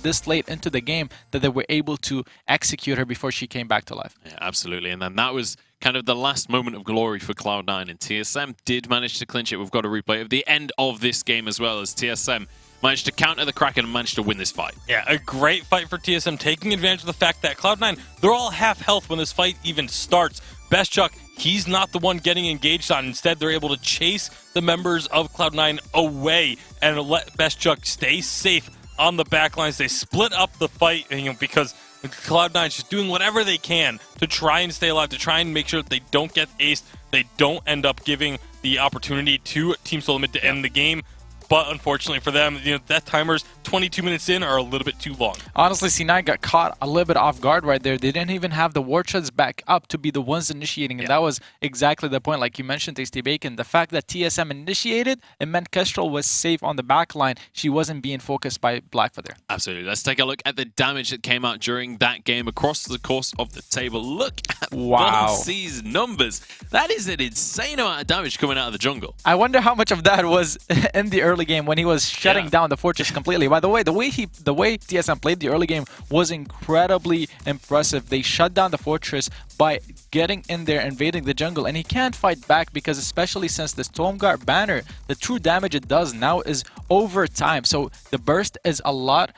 Speaker 2: this late into the game that they were able to execute her before she came back to life.
Speaker 3: Yeah, absolutely. And then that was kind of the last moment of glory for Cloud9, and TSM did manage to clinch it. We've got a replay of the end of this game as well, as TSM managed to counter the Kraken and managed to win this fight.
Speaker 1: Yeah, a great fight for TSM, taking advantage of the fact that Cloud9, they're all half health when this fight even starts. Bestchuck, he's not the one getting engaged on. Instead, they're able to chase the members of Cloud9 away and let Bestchuck stay safe on the backlines. They split up the fight, because Cloud9 is just doing whatever they can to try and stay alive, to try and make sure that they don't get aced, they don't end up giving the opportunity to Team Solomid to end the game. But unfortunately for them, that timers 22 minutes in are a little bit too long.
Speaker 2: Honestly, C9 got caught a little bit off guard right there. They didn't even have the war chuds back up to be the ones initiating, and that was exactly the point. Like you mentioned, Tasty Bacon, the fact that TSM initiated, it meant Kestrel was safe on the back line. She wasn't being focused by Blackfeather.
Speaker 3: Absolutely. Let's take a look at the damage that came out during that game across the course of the table. Look at C's numbers. That is an insane amount of damage coming out of the jungle.
Speaker 2: I wonder how much of that was in the early game when he was shutting down the Fortress completely. By the way, the way TSM played the early game was incredibly impressive. They shut down the Fortress by getting in there, invading the jungle, and he can't fight back because, especially since the Stormguard banner, the true damage it does now is over time. So the burst is a lot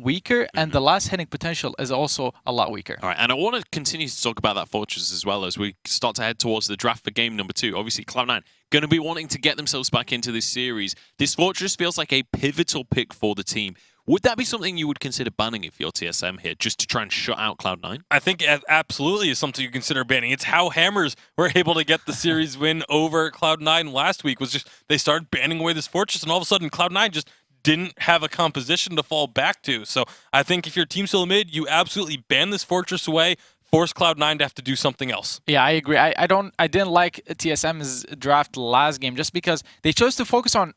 Speaker 2: weaker, and the last hitting potential is also a lot weaker.
Speaker 3: All right, and I want to continue to talk about that Fortress as well as we start to head towards the draft for game number 2. Obviously, Cloud9 going to be wanting to get themselves back into this series. This Fortress feels like a pivotal pick for the team. Would that be something you would consider banning if you're TSM here, just to try and shut out Cloud9?
Speaker 1: I think it absolutely is something you consider banning. It's how Hammers were able to get the series win over Cloud9 last week, was just they started banning away this Fortress, and all of a sudden Cloud9 just didn't have a composition to fall back to. So I think if you're Team Solomid, you absolutely ban this Fortress away, force Cloud9 to have to do something else.
Speaker 2: Yeah, I agree. I didn't like TSM's draft last game just because they chose to focus on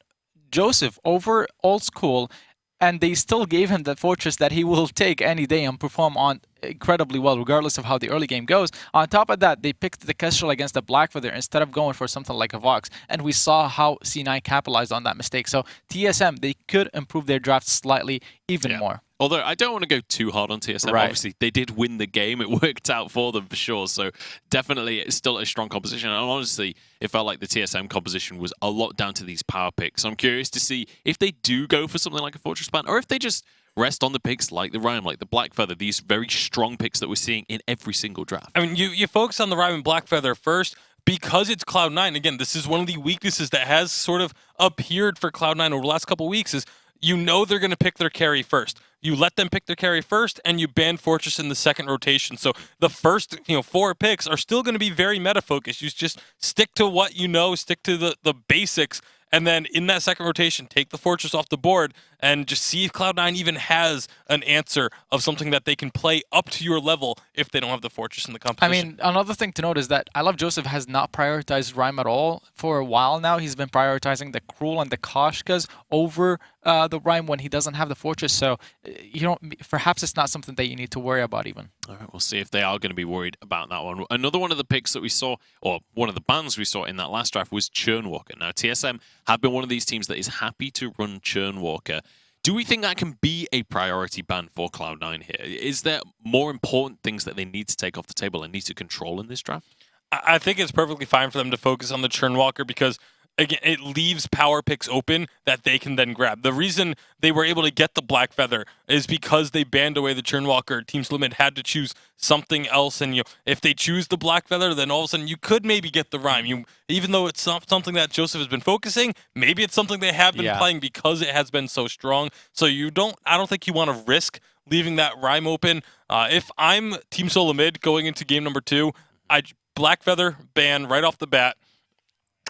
Speaker 2: Joseph over Old School, and they still gave him the fortress that he will take any day and perform on incredibly well, regardless of how the early game goes. On top of that, they picked the Kestrel against the Blackfeather instead of going for something like a Vox, and we saw how C9 capitalized on that mistake. So TSM, they could improve their draft slightly even more.
Speaker 3: Although I don't want to go too hard on TSM.
Speaker 2: Right.
Speaker 3: Obviously, they did win the game. It worked out for them for sure. So definitely it's still a strong composition. And honestly, it felt like the TSM composition was a lot down to these power picks. So I'm curious to see if they do go for something like a Fortress Ban, or if they just rest on the picks like the Rhyme, like the Blackfeather, these very strong picks that we're seeing in every single draft.
Speaker 1: I mean, you focus on the Rhyme and Blackfeather first because it's Cloud9. Again, this is one of the weaknesses that has sort of appeared for Cloud9 over the last couple weeks is you know they're going to pick their carry first. You let them pick their carry first, and you ban Fortress in the second rotation. So the first 4 picks are still going to be very meta-focused. You just stick to what you know, stick to the basics, and then in that second rotation, take the Fortress off the board and just see if Cloud9 even has an answer of something that they can play up to your level if they don't have the Fortress in the competition.
Speaker 2: I mean, another thing to note is that I Love Joseph has not prioritized Rhyme at all for a while now. He's been prioritizing the Cruel and the Koshkas over the Rhyme when he doesn't have the Fortress. So, perhaps it's not something that you need to worry about even.
Speaker 3: All right, we'll see if they are going to be worried about that one. Another one of the picks that we saw, or one of the bans we saw in that last draft, was Churnwalker. Now, TSM have been one of these teams that is happy to run Churnwalker. Do we think that can be a priority ban for Cloud9 here? Is there more important things that they need to take off the table and need to control in this draft?
Speaker 1: I think it's perfectly fine for them to focus on the Churnwalker because, again, it leaves power picks open that they can then grab. The reason they were able to get the Blackfeather is because they banned away the Churnwalker. Teams Limit had to choose something else, and if they choose the Blackfeather, then all of a sudden you could maybe get the Rhyme. Even though it's not something that Joseph has been focusing, maybe it's something they have been playing because it has been so strong. So I don't think you want to risk leaving that Rhyme open. If I'm Team Solo Mid going into game number 2, Blackfeather ban right off the bat.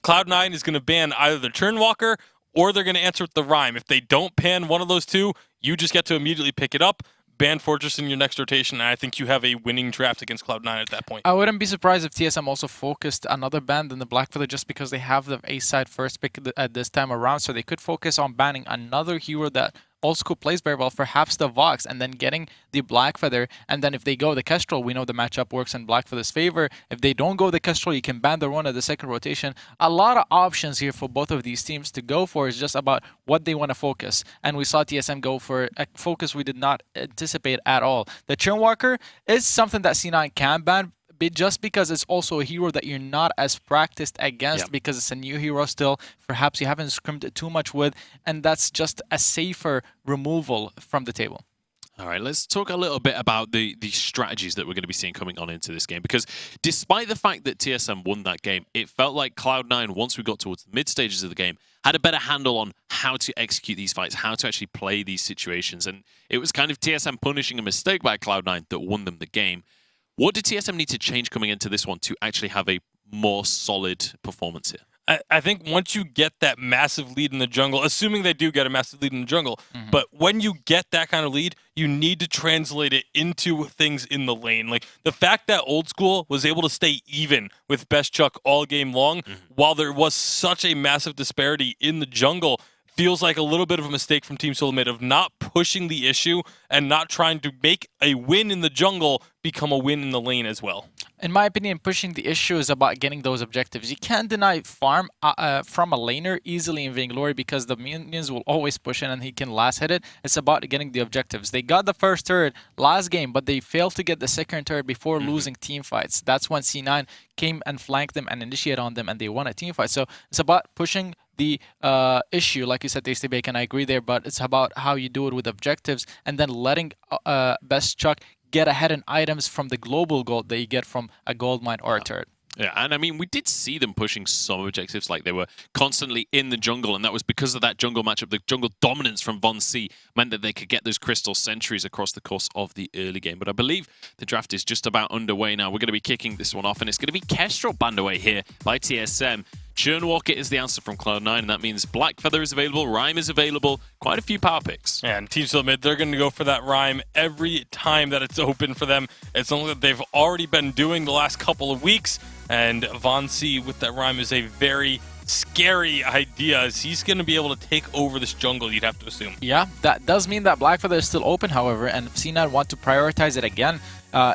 Speaker 1: Cloud9 is going to ban either the Churnwalker or they're going to answer with the Rhyme. If they don't ban one of those two, you just get to immediately pick it up, ban Fortress in your next rotation, and I think you have a winning draft against Cloud9 at that point.
Speaker 2: I wouldn't be surprised if TSM also focused another ban than the Blackfeather just because they have the A-side first pick at this time around, so they could focus on banning another hero that Old School plays very well, perhaps the Vox, and then getting the Blackfeather. And then if they go the Kestrel, we know the matchup works in Blackfeather's favor. If they don't go the Kestrel, you can ban the run at the second rotation. A lot of options here for both of these teams to go for. Is just about what they want to focus. And we saw TSM go for a focus we did not anticipate at all. The Churnwalker is something that C9 can ban, just because it's also a hero that you're not as practiced against because it's a new hero still. Perhaps you haven't scrimmed it too much with, and that's just a safer removal from the table.
Speaker 3: All right, let's talk a little bit about the strategies that we're going to be seeing coming on into this game. Because despite the fact that TSM won that game, it felt like Cloud9, once we got towards the mid stages of the game, had a better handle on how to execute these fights, how to actually play these situations. And it was kind of TSM punishing a mistake by Cloud9 that won them the game. What did TSM need to change coming into this one to actually have a more solid performance here?
Speaker 1: I think once you get that massive lead in the jungle, assuming they do get a massive lead in the jungle, but when you get that kind of lead, you need to translate it into things in the lane. Like the fact that Old School was able to stay even with Best Chuck all game long, while there was such a massive disparity in the jungle, feels like a little bit of a mistake from Team Solo Mid of not pushing the issue and not trying to make a win in the jungle become a win in the lane as well.
Speaker 2: In my opinion, pushing the issue is about getting those objectives. You can't deny farm from a laner easily in Vainglory because the minions will always push in and he can last hit it. It's about getting the objectives. They got the first turret last game, but they failed to get the second turret before losing team fights. That's when C9 came and flanked them and initiated on them and they won a team fight. So it's about pushing the issue, like you said, Tasty Bacon, I agree there, but it's about how you do it with objectives and then letting Best Chuck get ahead in items from the global gold that you get from a gold mine or a turret.
Speaker 3: Yeah, and I mean, we did see them pushing some objectives, like they were constantly in the jungle, and that was because of that jungle matchup. The jungle dominance from Von C meant that they could get those crystal sentries across the course of the early game. But I believe the draft is just about underway now. We're going to be kicking this one off, and it's going to be Kestrel banned away here by TSM. Churnwalker is the answer from Cloud9, and that means Black Feather is available, Rhyme is available, quite a few power picks.
Speaker 1: And Team Solid, they're going to go for that Rhyme every time that it's open for them. It's something that they've already been doing the last couple of weeks, and Von C with that Rhyme is a very scary idea, as he's going to be able to take over this jungle, you'd have to assume.
Speaker 2: Yeah, that does mean that Black Feather is still open, however, and if C9 want to prioritize it again,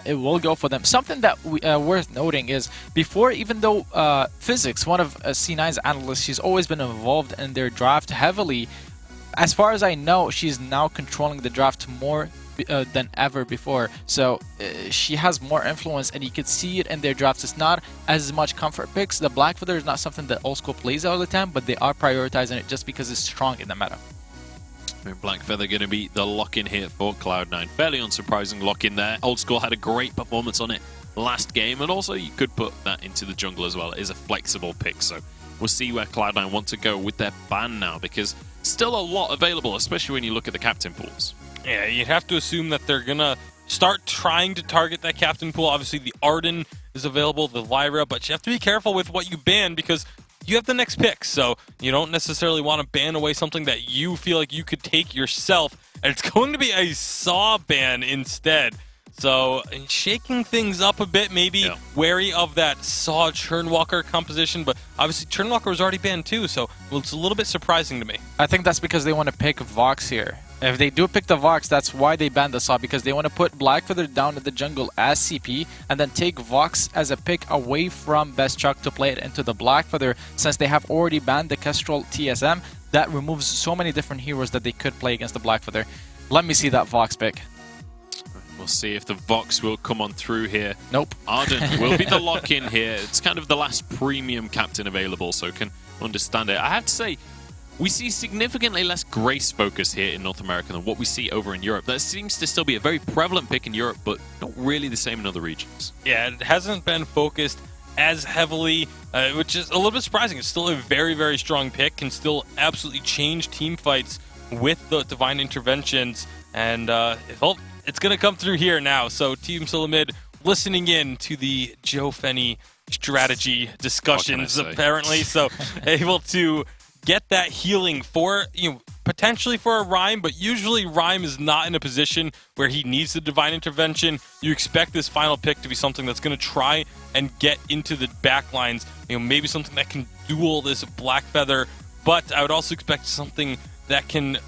Speaker 2: it will go for them. Something that worth noting is, before, even though Physics, one of C9's analysts, she's always been involved in their draft heavily, as far as I know, she's now controlling the draft more than ever before. So she has more influence, and you could see it in their drafts. It's not as much comfort picks. The Black Feather is not something that Old School plays all the time, but they are prioritizing it just because it's strong in the meta.
Speaker 3: Black Feather going to be the lock-in here for Cloud9. Fairly unsurprising lock-in there. Old School had a great performance on it last game, and also you could put that into the jungle as well. It is a flexible pick, so we'll see where Cloud9 want to go with their ban now, because still a lot available, especially when you look at the captain pools.
Speaker 1: Yeah, you'd have to assume that they're going to start trying to target that captain pool. Obviously, the Arden is available, the Lyra, but you have to be careful with what you ban, because you have the next pick, so you don't necessarily want to ban away something that you feel like you could take yourself, and it's going to be a Saw ban instead. So shaking things up a bit, maybe wary of that Saw Churnwalker composition, but obviously Churnwalker was already banned too, so it's a little bit surprising to me.
Speaker 2: I think that's because they want to pick Vox here. If they do pick the Vox, that's why they banned the Saw, because they want to put Black Feather down in the jungle as CP and then take Vox as a pick away from Best Chuck to play it into the Black Feather. Since they have already banned the Kestrel TSM, that removes so many different heroes that they could play against the Black Feather. Let me see that Vox pick.
Speaker 3: We'll see if the Vox will come on through here.
Speaker 2: Nope.
Speaker 3: Arden will be the lock-in here. It's kind of the last premium captain available, so can understand it. I have to say, we see significantly less Grace focus here in North America than what we see over in Europe. That seems to still be a very prevalent pick in Europe, but not really the same in other regions.
Speaker 1: Yeah, it hasn't been focused as heavily, which is a little bit surprising. It's still a very, very strong pick, can still absolutely change team fights with the Divine Interventions, and it's going to come through here now. So Team Solomid listening in to the Joe Fenny strategy discussions, apparently, so able to get that healing for, potentially for a Rhyme, but usually Rhyme is not in a position where he needs the Divine Intervention. You expect this final pick to be something that's going to try and get into the backlines, maybe something that can duel this Black Feather, but I would also expect something that can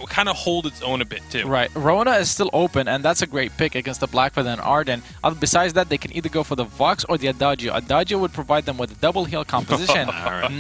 Speaker 1: kind of hold its own a bit too.
Speaker 2: Right. Rona is still open, and that's a great pick against the Black Feather and Arden. Besides that, they can either go for the Vox or the Adagio. Adagio would provide them with a double heal composition.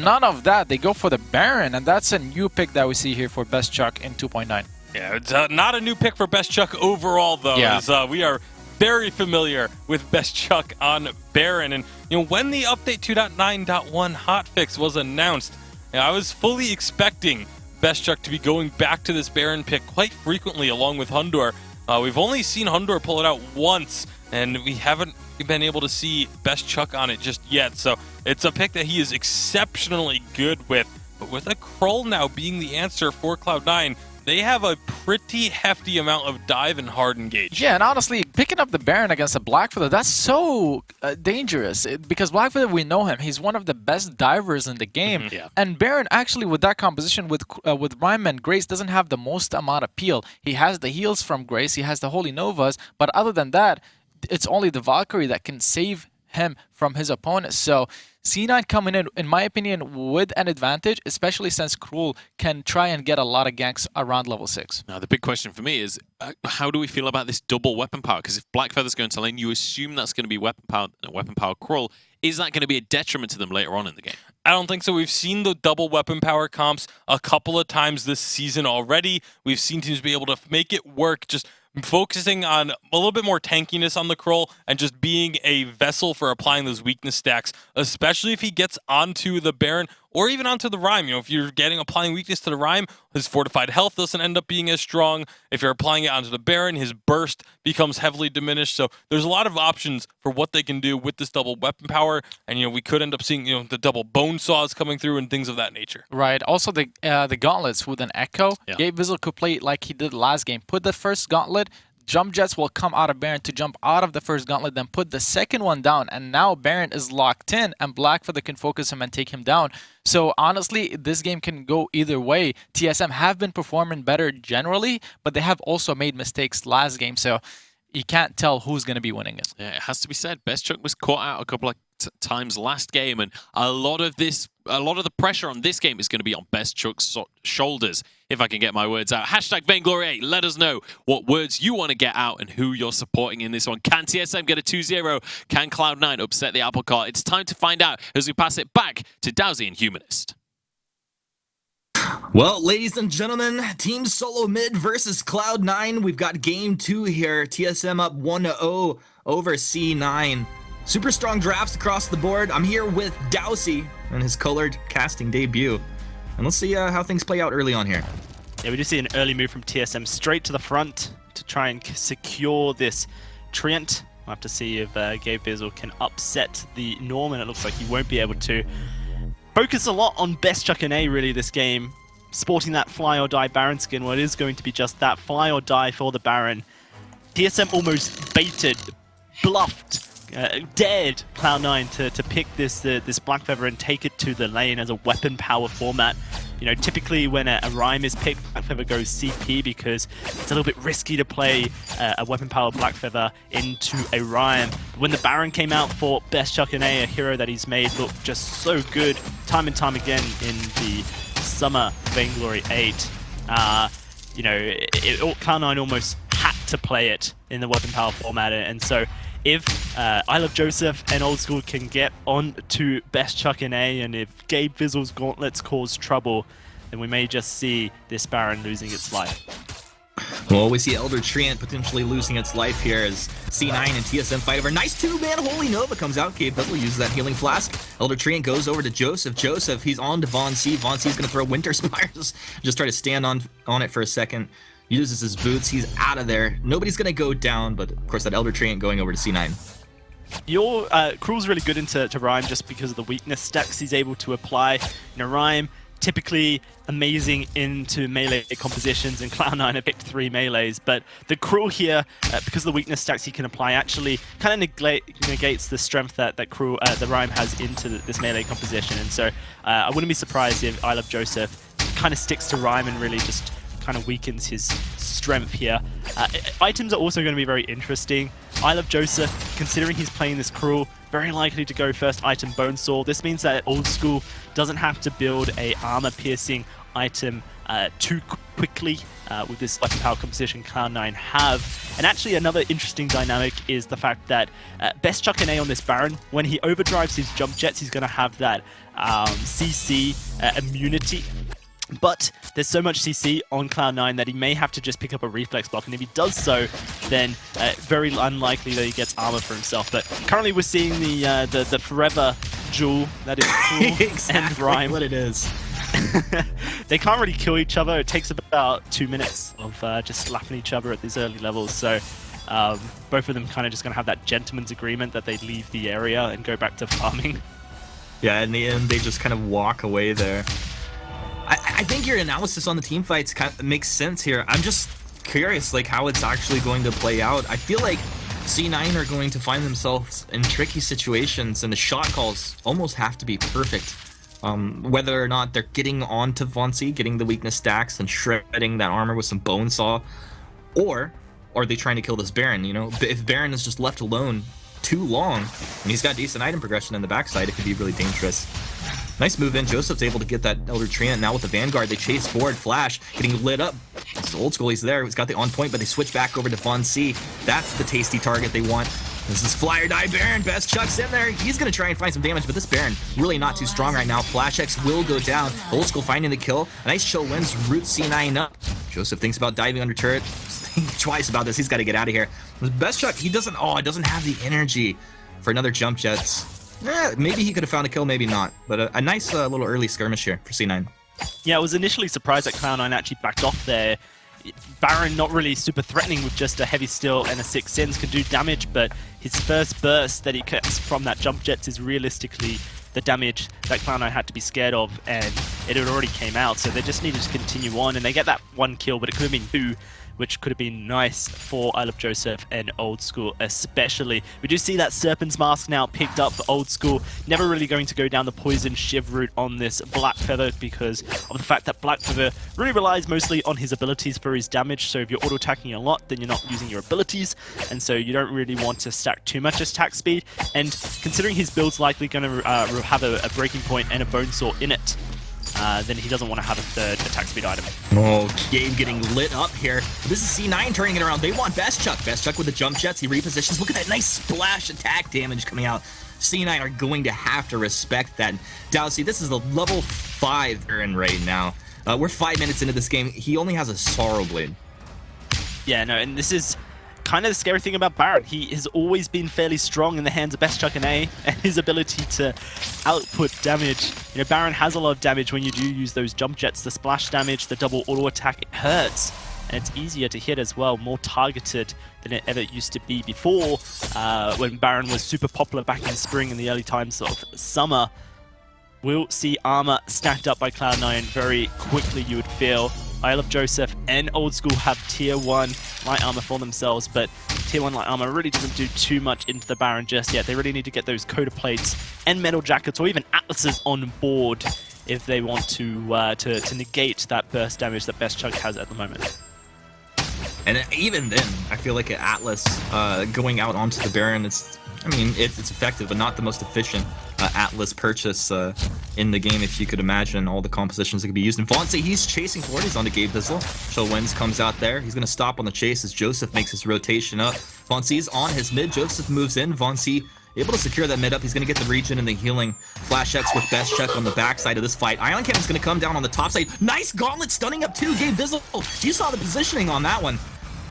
Speaker 2: None of that. They go for the Baron, and that's a new pick that we see here for Best Chuck in 2.9.
Speaker 1: Yeah, it's not a new pick for Best Chuck overall, though.
Speaker 2: Yeah.
Speaker 1: As, we are very familiar with Best Chuck on Baron. And when the update 2.9.1 hotfix was announced, I was fully expecting Best Chuck to be going back to this Baron pick quite frequently along with Hundor. We've only seen Hundor pull it out once, and we haven't been able to see Best Chuck on it just yet. So it's a pick that he is exceptionally good with. But with a Krull now being the answer for Cloud9, they have a pretty hefty amount of dive and hard engage.
Speaker 2: Yeah, and honestly, picking up the Baron against the Black Feather, that's so dangerous. Because Black Feather, we know him. He's one of the best divers in the game.
Speaker 3: Yeah.
Speaker 2: And Baron, actually, with that composition with Rhyme and Grace, doesn't have the most amount of peel. He has the heals from Grace. He has the Holy Novas. But other than that, it's only the Valkyrie that can save him from his opponent. So C9 coming in my opinion, with an advantage, especially since Krull can try and get a lot of ganks around level 6.
Speaker 3: Now, the big question for me is, how do we feel about this double weapon power? Because if Black Feather's going to lane, you assume that's going to be weapon power Krull. Is that going to be a detriment to them later on in the game?
Speaker 1: I don't think so. We've seen the double weapon power comps a couple of times this season already. We've seen teams be able to make it work, just focusing on a little bit more tankiness on the Krull and just being a vessel for applying those weakness stacks, especially if he gets onto the Baron or even onto the Rhyme. If you're applying weakness to the Rhyme, his fortified health doesn't end up being as strong. If you're applying it onto the Baron, his burst becomes heavily diminished. So there's a lot of options for what they can do with this double weapon power. And, we could end up seeing, the double bone saws coming through and things of that nature.
Speaker 2: Right. Also, the gauntlets with an Echo.
Speaker 3: Yeah.
Speaker 2: Gabe Vizzle could play it like he did last game. Put the first gauntlet, jump jets will come out of Baron to jump out of the first gauntlet, then put the second one down, and now Baron is locked in, and Blackfeather can focus him and take him down. So honestly, this game can go either way. TSM have been performing better generally, but they have also made mistakes last game, so you can't tell who's going to be winning it.
Speaker 3: Yeah, it has to be said. Best Chuck was caught out a couple of times last game, and a lot of the pressure on this game is going to be on Best Chuck's shoulders, if I can get my words out. Hashtag Vainglory8, let us know what words you want to get out and who you're supporting in this one. Can TSM get a 2-0? Can Cloud9 upset the apple cart? It's time to find out as we pass it back to Dowsy and Humanist.
Speaker 4: Well, ladies and gentlemen, Team Solo Mid versus Cloud9. We've got game 2 here. TSM up 1-0 over C9. Super strong drafts across the board. I'm here with Dowsy and his colored casting debut. And let's see how things play out early on here.
Speaker 5: Yeah, we do see an early move from TSM straight to the front to try and secure this Treant. We'll have to see if Gabe Bizzle can upset the Norm, and it looks like he won't be able to. Focus a lot on Best Chuck and A really this game. Sporting that fly or die Baron skin, well, it is going to be just that, fly or die for the Baron. TSM almost baited, bluffed, dared Cloud9 to pick this Blackfeather and take it to the lane as a weapon power format. You know, typically when a Rhyme is picked, Blackfeather goes CP because it's a little bit risky to play a weapon power Blackfeather into a Rhyme. When the Baron came out for Best Chuck and A, hero that he's made look just so good time and time again in the summer Vainglory8. You know, Cloud9 almost had to play it in the weapon power format, and so if I Love Joseph and Old School can get on to Best Chuck and A, and if Gabe Bizzle's gauntlets cause trouble, then we may just see this Baron losing its life.
Speaker 4: Well, we see Elder Treant potentially losing its life here as C9 and TSM fight over. Nice 2-man Holy Nova comes out. Gabe Bizzle uses that healing flask. Elder Treant goes over to Joseph. Joseph, he's on to Von C. Von C's going to throw Winter Spires. Just try to stand on it for a second. Uses his boots. He's out of there. Nobody's going to go down, but of course that Elder Treant going over to C9.
Speaker 5: Your Cruel's really good into Rhyme just because of the weakness stacks he's able to apply. You know, Rhyme typically amazing into melee compositions, and Cloud9 have picked 3 melees, but the Cruel here, because of the weakness stacks he can apply, actually kind of negates the strength that the Rhyme has into this melee composition, and so I wouldn't be surprised if I Love Joseph kind of sticks to Rhyme and really just kind of weakens his strength here. Items are also going to be very interesting. I Love Joseph, considering he's playing this Cruel, very likely to go first item Bonesaw. This means that Old School doesn't have to build a armor-piercing item too quickly with this weapon power composition Cloud9 have. And actually another interesting dynamic is the fact that Best Chuck and A on this Baron, when he overdrives his jump jets, he's going to have that CC immunity. But there's so much CC on Cloud9 that he may have to just pick up a reflex block, and if he does so, then very unlikely that he gets armor for himself. But currently we're seeing the forever duel that is Cruel
Speaker 4: exactly
Speaker 5: and Rhyme.
Speaker 4: what it is.
Speaker 5: They can't really kill each other. It takes about 2 minutes of just slapping each other at these early levels. So both of them kind of just going to have that gentleman's agreement that they leave the area and go back to farming.
Speaker 4: Yeah, in the end, they just kind of walk away there. I think your analysis on the team fights kind of makes sense here. I'm just curious, like, how it's actually going to play out. I feel like C9 are going to find themselves in tricky situations, and the shot calls almost have to be perfect. Whether or not they're getting onto Von C, getting the weakness stacks and shredding that armor with some Bonesaw, or are they trying to kill this Baron? You know, if Baron is just left alone too long, and he's got decent item progression in the backside, it could be really dangerous. Nice move in. Joseph's able to get that Elder Treant. Now with the Vanguard, they chase forward. Flash getting lit up. It's Old School. He's there. He's got the on point, but they switch back over to Von C. That's the tasty target they want. This is Fly or Die Baron. Best Chuck's in there. He's going to try and find some damage, but this Baron really not too strong right now. Flash X will go down. Old School finding the kill. A nice chill wins. Root C9 up. Joseph thinks about diving under turret. Think twice about this. He's got to get out of here. Best Chuck, he doesn't have the energy for another jump jets. Maybe he could have found a kill, maybe not. But a nice little early skirmish here for C9.
Speaker 5: Yeah, I was initially surprised that Cloud9 actually backed off there. Baron not really super threatening with just a heavy steel and a 6 sins, can do damage, but his first burst that he gets from that jump jets is realistically the damage that Cloud9 had to be scared of, and it had already came out, so they just needed to continue on, and they get that 1 kill, but it could have been 2, which could have been nice for I Love Joseph and Old School especially. We do see that Serpent's Mask now picked up for Old School. Never really going to go down the Poison Shiv route on this Black Feather because of the fact that Black Feather really relies mostly on his abilities for his damage. So if you're auto-attacking a lot, then you're not using your abilities, and so you don't really want to stack too much attack speed. And considering his build's likely going to have a Breaking Point and a Bone Saw in it, then he doesn't want to have a third attack speed item.
Speaker 4: Oh, game getting lit up here. This is C9 turning it around. They want Best Chuck. Best Chuck with the jump jets. He repositions. Look at that nice splash attack damage coming out. C9 are going to have to respect that. Dowsy, this is the level 5 they're in right now. We're 5 minutes into this game. He only has a Sorrow Blade.
Speaker 5: Yeah, no, and this is kind of the scary thing about Baron. He has always been fairly strong in the hands of Best Chuck and A, and his ability to output damage. You know, Baron has a lot of damage when you do use those jump jets. The splash damage, the double auto attack, it hurts. And it's easier to hit as well, more targeted than it ever used to be before, when Baron was super popular back in spring in the early times of summer. We'll see armor stacked up by Cloud9 very quickly, you would feel. I Love Joseph and Old School have tier 1 light armor for themselves, but tier 1 light armor really doesn't do too much into the Baron just yet. They really need to get those Coda Plates and Metal Jackets or even Atlases on board if they want to negate that burst damage that Best Chuck has at the moment.
Speaker 4: And even then, I feel like an Atlas going out onto the Baron, it's effective, but not the most efficient Atlas purchase in the game, if you could imagine all the compositions that could be used. And Vonce, he's chasing forward. He's on to Gabe Vizzle. Chillwinds comes out there. He's going to stop on the chase as Joseph makes his rotation up. Vonce's on his mid. Joseph moves in. Vonce able to secure that mid up. He's going to get the regen and the healing. Flash X with Best Chuck on the backside of this fight. Ion Cannon's going to come down on the top side. Nice gauntlet stunning up too. Gabe Vizzle. You saw the positioning on that one.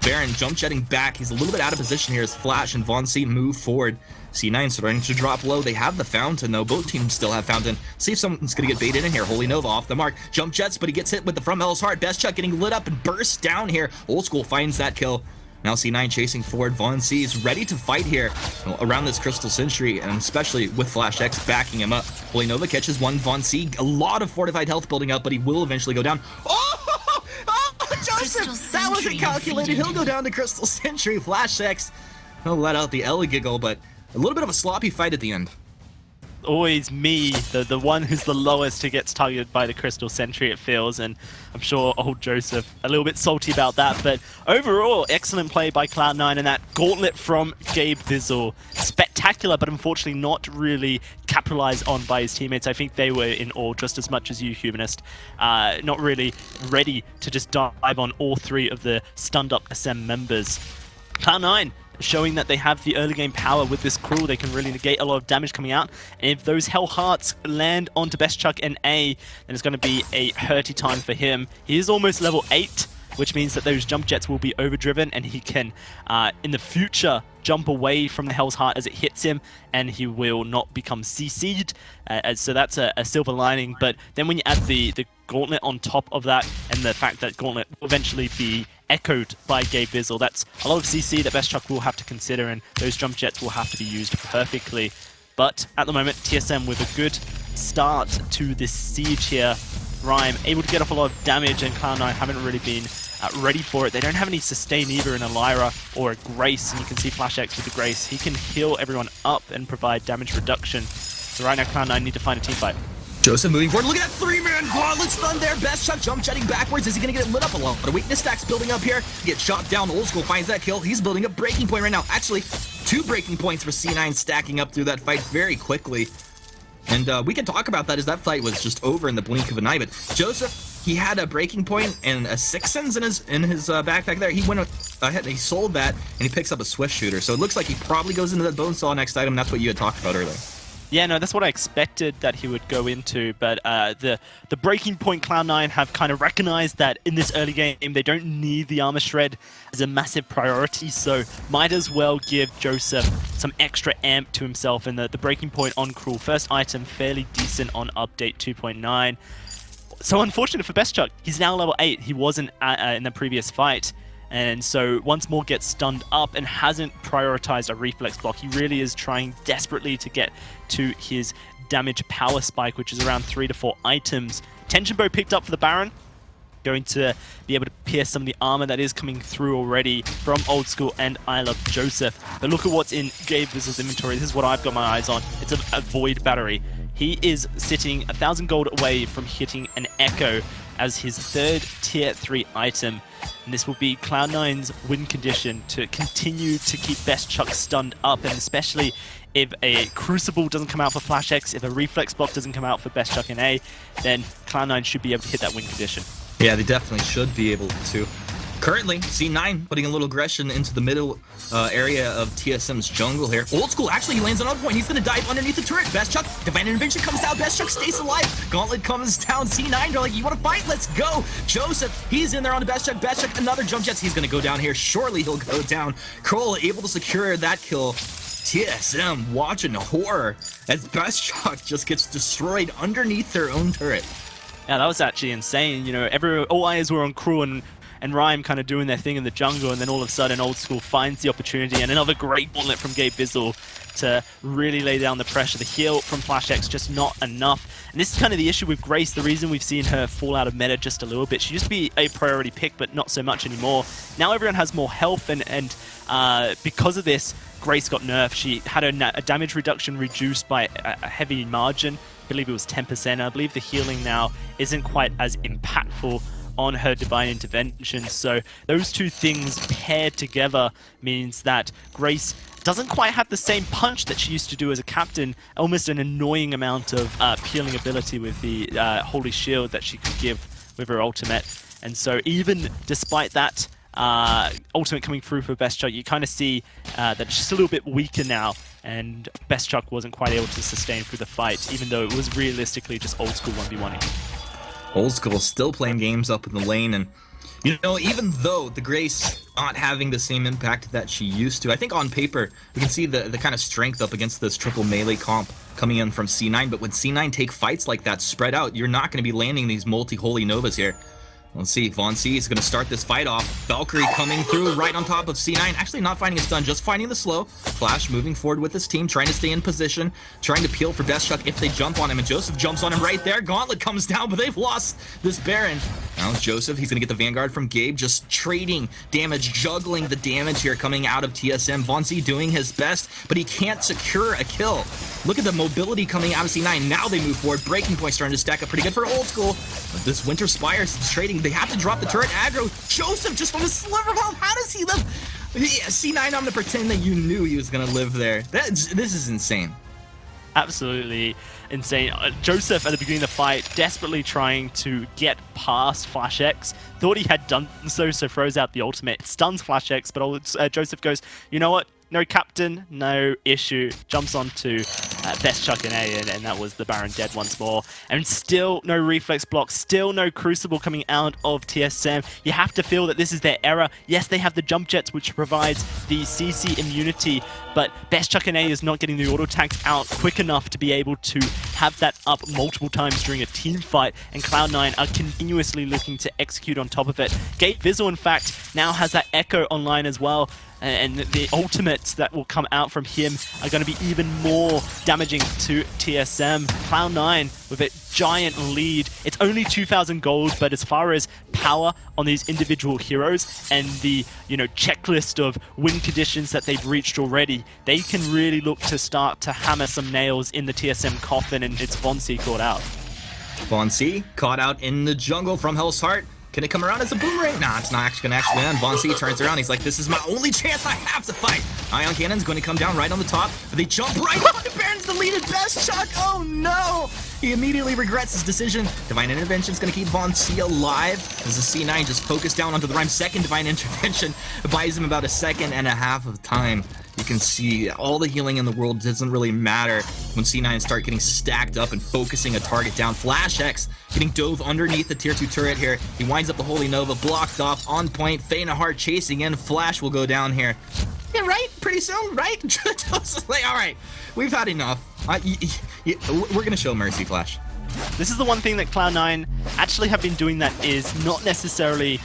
Speaker 4: Baron jump jetting back. He's a little bit out of position here as Flash and Vonce move forward. C9 starting to drop low. They have the Fountain though. Both teams still have Fountain. See if someone's going to get baited in here. Holy Nova off the mark. Jump jets, but he gets hit with the front Mel's Heart. Best Chuck getting lit up and bursts down here. Old School finds that kill. Now C9 chasing forward. Vonce is ready to fight here around this Crystal Sentry, and especially with Flash X backing him up. Holy Nova catches one. Vonce, a lot of fortified health building up, but he will eventually go down. Oh, Joseph! That wasn't calculated. He'll go down to Crystal Sentry. Flash X, he'll let out the Ella giggle, but a little bit of a sloppy fight at the end.
Speaker 5: Always me, the one who's the lowest who gets targeted by the Crystal Sentry, it feels, and I'm sure old Joseph a little bit salty about that, but overall, excellent play by Cloud9, and that gauntlet from Gabe Vizzle. Spectacular, but unfortunately not really capitalized on by his teammates. I think they were in awe just as much as you, Humanist. Not really ready to just dive on all 3 of the stunned up SM members. Cloud9 showing that they have the early game power with this crew. They can really negate a lot of damage coming out. And if those Hell Hearts land onto Best Chuck and A, then it's going to be a hurty time for him. He is almost level 8, which means that those jump jets will be overdriven, and he can, in the future, jump away from the Hell's Heart as it hits him, and he will not become CC'd. So that's a silver lining. But then when you add the Gauntlet on top of that, and the fact that Gauntlet will eventually be echoed by Gabe Vizzle, that's a lot of CC that Best Chuck will have to consider, and those jump jets will have to be used perfectly. But at the moment, TSM with a good start to this siege here. Rhyme able to get off a lot of damage, and Cloud9 haven't really been ready for it. They don't have any sustain either in a Lyra or a Grace, and you can see Flash X with the Grace. He can heal everyone up and provide damage reduction. So right now Cloud9 need to find a team fight.
Speaker 4: Joseph moving forward. Look at that 3-man gauntlet stun there. Best Chuck jump jetting backwards. Is he going to get it lit up? A lot of weakness stacks building up here. Get shot down. Old School finds that kill. He's building a breaking point right now. Actually, 2 breaking points for C9 stacking up through that fight very quickly. And we can talk about that as that fight was just over in the blink of an eye. But Joseph, he had a breaking point and a Sixens in his backpack there. He went ahead and he sold that, and he picks up a Swift Shooter. So it looks like he probably goes into that Bone Saw next item. That's what you had talked about earlier.
Speaker 5: Yeah, no, that's what I expected that he would go into, but the breaking point Cloud9 have kind of recognized that in this early game they don't need the armor shred as a massive priority, so might as well give Joseph some extra amp to himself, and the breaking point on Cruel. First item, fairly decent on update 2.9. So unfortunate for Best Chuck, he's now level 8. He wasn't in the previous fight. And so once more gets stunned up and hasn't prioritized a reflex block. He really is trying desperately to get to his damage power spike, which is around 3 to 4 items. Tension Bow picked up for the Baron. going to be able to pierce some of the armor that is coming through already from Old School and I Love Joseph. But look at what's in Gabe Vizzle's inventory. This is what I've got my eyes on. It's a Void Battery. He is sitting 1,000 gold away from hitting an Echo as his third tier 3 item. And this will be Cloud9's win condition to continue to keep Best Chuck stunned up, and especially if a Crucible doesn't come out for Flash X, if a Reflex Block doesn't come out for Best Chuck in A, then Cloud9 should be able to hit that win condition.
Speaker 4: Yeah, they definitely should be able to. Currently, C9 putting a little aggression into the middle area of TSM's jungle here. Old School, actually, he lands on another point. He's going to dive underneath the turret. Best Chuck, Divine Intervention comes down. Best Chuck stays alive. Gauntlet comes down. C9, they're like, you want to fight? Let's go. Joseph, he's in there on the Best Chuck. Best Chuck, another jump jets. He's going to go down here. Surely he'll go down. Kroll able to secure that kill. TSM watching horror as Best Chuck just gets destroyed underneath their own turret.
Speaker 5: Yeah, that was actually insane. You know, all eyes were on Crew and Rhyme kind of doing their thing in the jungle, and then all of a sudden Old School finds the opportunity, and another great gauntlet from Gabe Vizzle to really lay down the pressure. The heal from Flash X just not enough. And this is kind of the issue with Grace, the reason we've seen her fall out of meta just a little bit. She used to be a priority pick, but not so much anymore. Now everyone has more health, and because of this, Grace got nerfed. She had a damage reduction reduced by a heavy margin. I believe it was 10%. I believe the healing now isn't quite as impactful on her Divine Intervention. So those two things paired together means that Grace doesn't quite have the same punch that she used to do as a captain, almost an annoying amount of peeling ability with the Holy Shield that she could give with her ultimate. And so even despite that ultimate coming through for Best Chuck, you kind of see that she's a little bit weaker now, and Best Chuck wasn't quite able to sustain through the fight, even though it was realistically just Old School 1v1ing.
Speaker 4: Old School still playing games up in the lane, and you know, even though the Grace not having the same impact that she used to, I think on paper we can see the kind of strength up against this triple melee comp coming in from C9, but when C9 take fights like that spread out, you're not going to be landing these multi-holy novas here. Let's see, Von C is going to start this fight off. Valkyrie coming through right on top of C9. Actually not finding a stun, just finding the slow. Flash moving forward with his team, trying to stay in position, trying to peel for Best Chuck if they jump on him. And Joseph jumps on him right there. Gauntlet comes down, but they've lost this Baron. Now Joseph, he's going to get the Vanguard from Gabe, just trading damage, juggling the damage here coming out of TSM. Von C doing his best, but he can't secure a kill. Look at the mobility coming out of C9. Now they move forward. Breaking point starting to stack up pretty good for Old School. But this Winter Spires is trading. They have to drop the turret aggro. Joseph just from a sliver of health. How does he live? Yeah, C9, I'm going to pretend that you knew he was going to live there. This is insane.
Speaker 5: Absolutely insane. Joseph at the beginning of the fight desperately trying to get past Flash X. Thought he had done so throws out the ultimate. Stuns Flash X, but Joseph goes, you know what? No captain, no issue. Jumps onto Best Chuck in A, and that was the Baron dead once more. And still no reflex block, still no Crucible coming out of TSM. You have to feel that this is their error. Yes, they have the jump jets, which provides the CC immunity, but Best Chuck in A is not getting the auto attacks out quick enough to be able to have that up multiple times during a team fight, and Cloud9 are continuously looking to execute on top of it. Gabe Vizzle, in fact, now has that Echo online as well, and the ultimates that will come out from him are going to be even more damaging to TSM. Cloud9 with a giant lead. It's only 2,000 gold, but as far as power on these individual heroes and the checklist of win conditions that they've reached already, they can really look to start to hammer some nails in the TSM coffin, and it's Von C caught out.
Speaker 4: Von C caught out in the jungle from Hell's Heart. Can it come around as a boomerang? Nah, it's not actually going to actually land. Von C turns around. He's like, this is my only chance I have to fight. Ion Cannon's going to come down right on the top. But they jump right on the Baron's deleted Best Chuck. Oh, no. He immediately regrets his decision. Divine Intervention's going to keep Von C alive as the C9 just focused down onto the Rhyme. Second Divine Intervention buys him about a second and a half of time. You can see all the healing in the world doesn't really matter when C9 start getting stacked up and focusing a target down. Flash X getting dove underneath the tier 2 turret here. He winds up the Holy Nova, blocked off, on point. Feina Heart chasing in. Flash will go down here. Yeah, right? Pretty soon, right? Just like, all right, we've had enough. We're going to show mercy, Flash.
Speaker 5: This is the one thing that Cloud9 actually have been doing that is not necessarily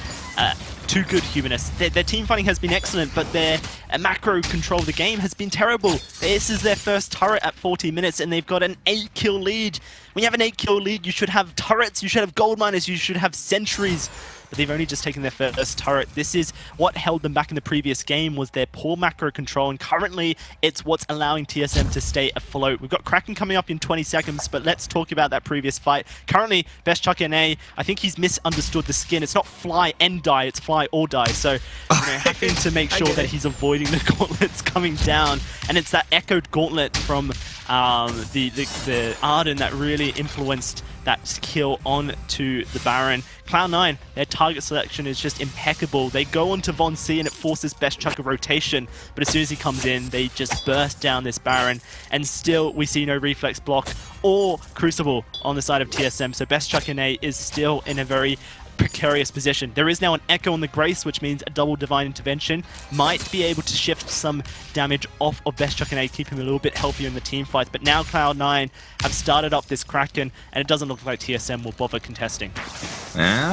Speaker 5: too good, Humanist. Their team fighting has been excellent, but their macro control of the game has been terrible. This is their first turret at 40 minutes, and they've got an 8-kill lead. When you have an 8-kill lead, you should have turrets, you should have gold miners, you should have sentries. But they've only just taken their first turret. This is what held them back in the previous game, was their poor macro control, and currently it's what's allowing TSM to stay afloat. We've got Kraken coming up in 20 seconds, but let's talk about that previous fight. Currently, Best Chuck NA, I think he's misunderstood the skin. It's not fly and die, it's fly or die. So, having to make sure that he's avoiding the gauntlets coming down, and it's that echoed gauntlet from the Arden that really influenced that kill onto the Baron. Cloud9, their target selection is just impeccable. They go onto Von C and it forces Best Chuck a rotation, but as soon as he comes in, they just burst down this Baron, and still we see no reflex block or Crucible on the side of TSM, so Best Chuck NA is still in a very precarious position. There is now an Echo on the Grace, which means a double Divine Intervention might be able to shift some damage off of Best Chuck NA, keep him a little bit healthier in the team fights. But now Cloud9 have started up this Kraken, and it doesn't look like TSM will bother contesting.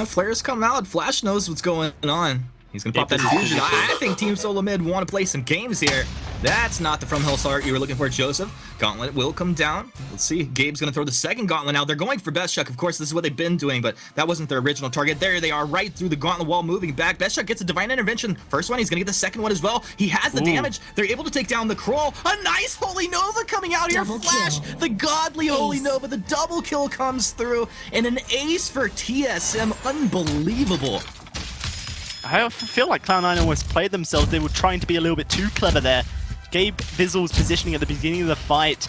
Speaker 4: Flares come out. Flash knows what's going on. He's going to pop that fusion. I think Team Solo Mid want to play some games here. That's not the From Hell start you were looking for, Joseph. Gauntlet will come down. Let's see. Gabe's going to throw the second Gauntlet now. They're going for Best Chuck. Of course, this is what they've been doing, but that wasn't their original target. There they are, right through the Gauntlet wall, moving back. Best Chuck gets a Divine Intervention. First one, he's going to get the second one as well. He has the damage. They're able to take down the Kroll. A nice Holy Nova coming out here. Flash, the godly Holy Nova. The double kill comes through, and an ace for TSM. Unbelievable.
Speaker 5: I feel like Cloud9 almost played themselves. They were trying to be a little bit too clever there. Gabe Vizzle's positioning at the beginning of the fight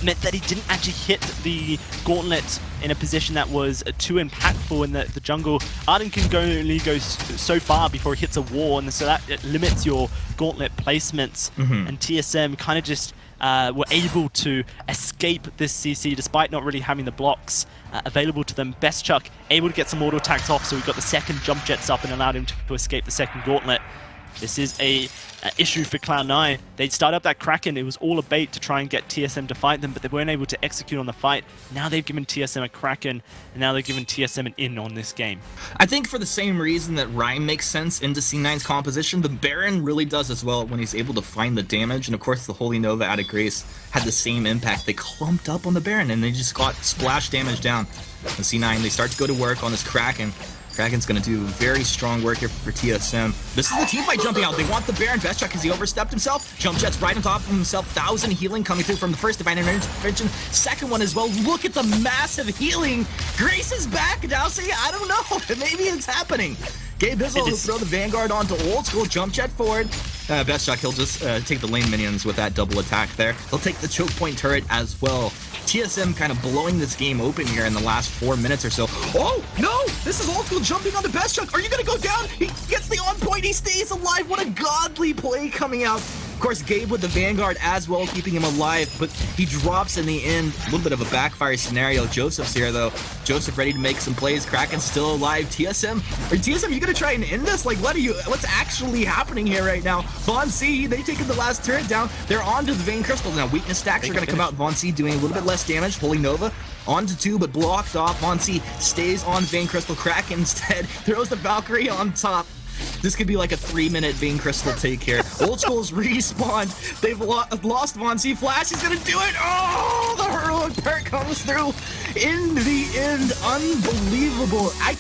Speaker 5: meant that he didn't actually hit the gauntlet in a position that was too impactful in the jungle. Arden can only go so far before he hits a wall, and so that limits your gauntlet placements. And TSM kind of just were able to escape this CC despite not really having the blocks available to them. Best Chuck able to get some auto attacks off, so we got the second jump jets up and allowed him to escape the second gauntlet. This is a issue for Cloud9. They'd start up that Kraken. It was all a bait to try and get TSM to fight them, but they weren't able to execute on the fight. Now they've given TSM a Kraken, and now they've given TSM an in on this game.
Speaker 4: I think for the same reason that Rhyme makes sense into C9's composition, the Baron really does as well when he's able to find the damage. And of course, the Holy Nova out of Grace had the same impact. They clumped up on the Baron, and they just got splash damage down. The C9, they start to go to work on this Kraken. Kraken's going to do very strong work here for TSM. This is the team fight jumping out. They want the Baron. Best Chuck, has he overstepped himself? Jump Jet's right on top of himself. 1,000 healing coming through from the first Divine Intervention. Second one as well. Look at the massive healing. Grace is back. Dowsey, I don't know. Maybe it's happening. Gabe Bizzle will throw the Vanguard onto Old School. Jump Jet forward. Best Chuck, he'll just take the lane minions with that double attack there. He'll take the choke point turret as well. TSM kind of blowing this game open here in the last 4 minutes or so. Oh, no! This is Old School jumping on the Best Chuck. Are you going to go down? He gets the on point. He stays alive. What a godly play coming out. Of course, Gabe with the Vanguard as well, keeping him alive, but he drops in the end. A little bit of a backfire scenario. Joseph's here, though. Joseph ready to make some plays. Kraken's still alive. TSM, you gonna try and end this? Like, what's actually happening here right now? Von C, they've taken the last turret down. They're on to the Vein Crystal. Now, weakness stacks are gonna come out. Von C doing a little bit less damage. Holy Nova onto 2, but blocked off. Von C stays on Vein Crystal. Kraken instead throws the Valkyrie on top. This could be like a 3-minute Vein Crystal take here. Old School's respawned. They've lost Von C. Flash is gonna do it. Oh, the heroic perk comes through in the end. Unbelievable. I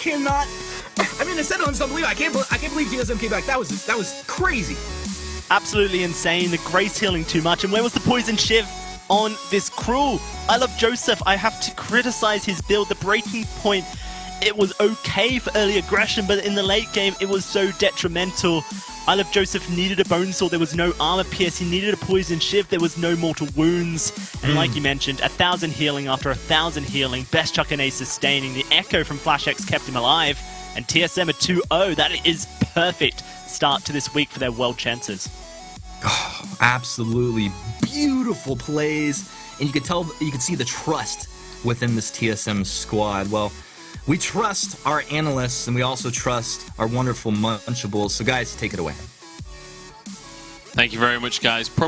Speaker 4: mean, I said it was unbelievable. I can't believe TSM came back. That was crazy.
Speaker 5: Absolutely insane. The Grace healing too much. And where was the Poison Shiv on this Cruel? I love Joseph. I have to criticize his build. The breaking point, it was okay for early aggression, but in the late game, it was so detrimental. I Love Joseph needed a Bone Sword. There was no armor pierce. He needed a Poison Shiv. There was no mortal wounds. And like you mentioned, 1,000 healing after 1,000 healing. Best Chuck and A sustaining. The Echo from Flash X kept him alive. And TSM a 2-0. That is perfect start to this week for their world chances.
Speaker 4: Oh, absolutely beautiful plays. And you could see the trust within this TSM squad. Well, we trust our analysts, and we also trust our wonderful Munchables. So, guys, take it away.
Speaker 3: Thank you very much, guys.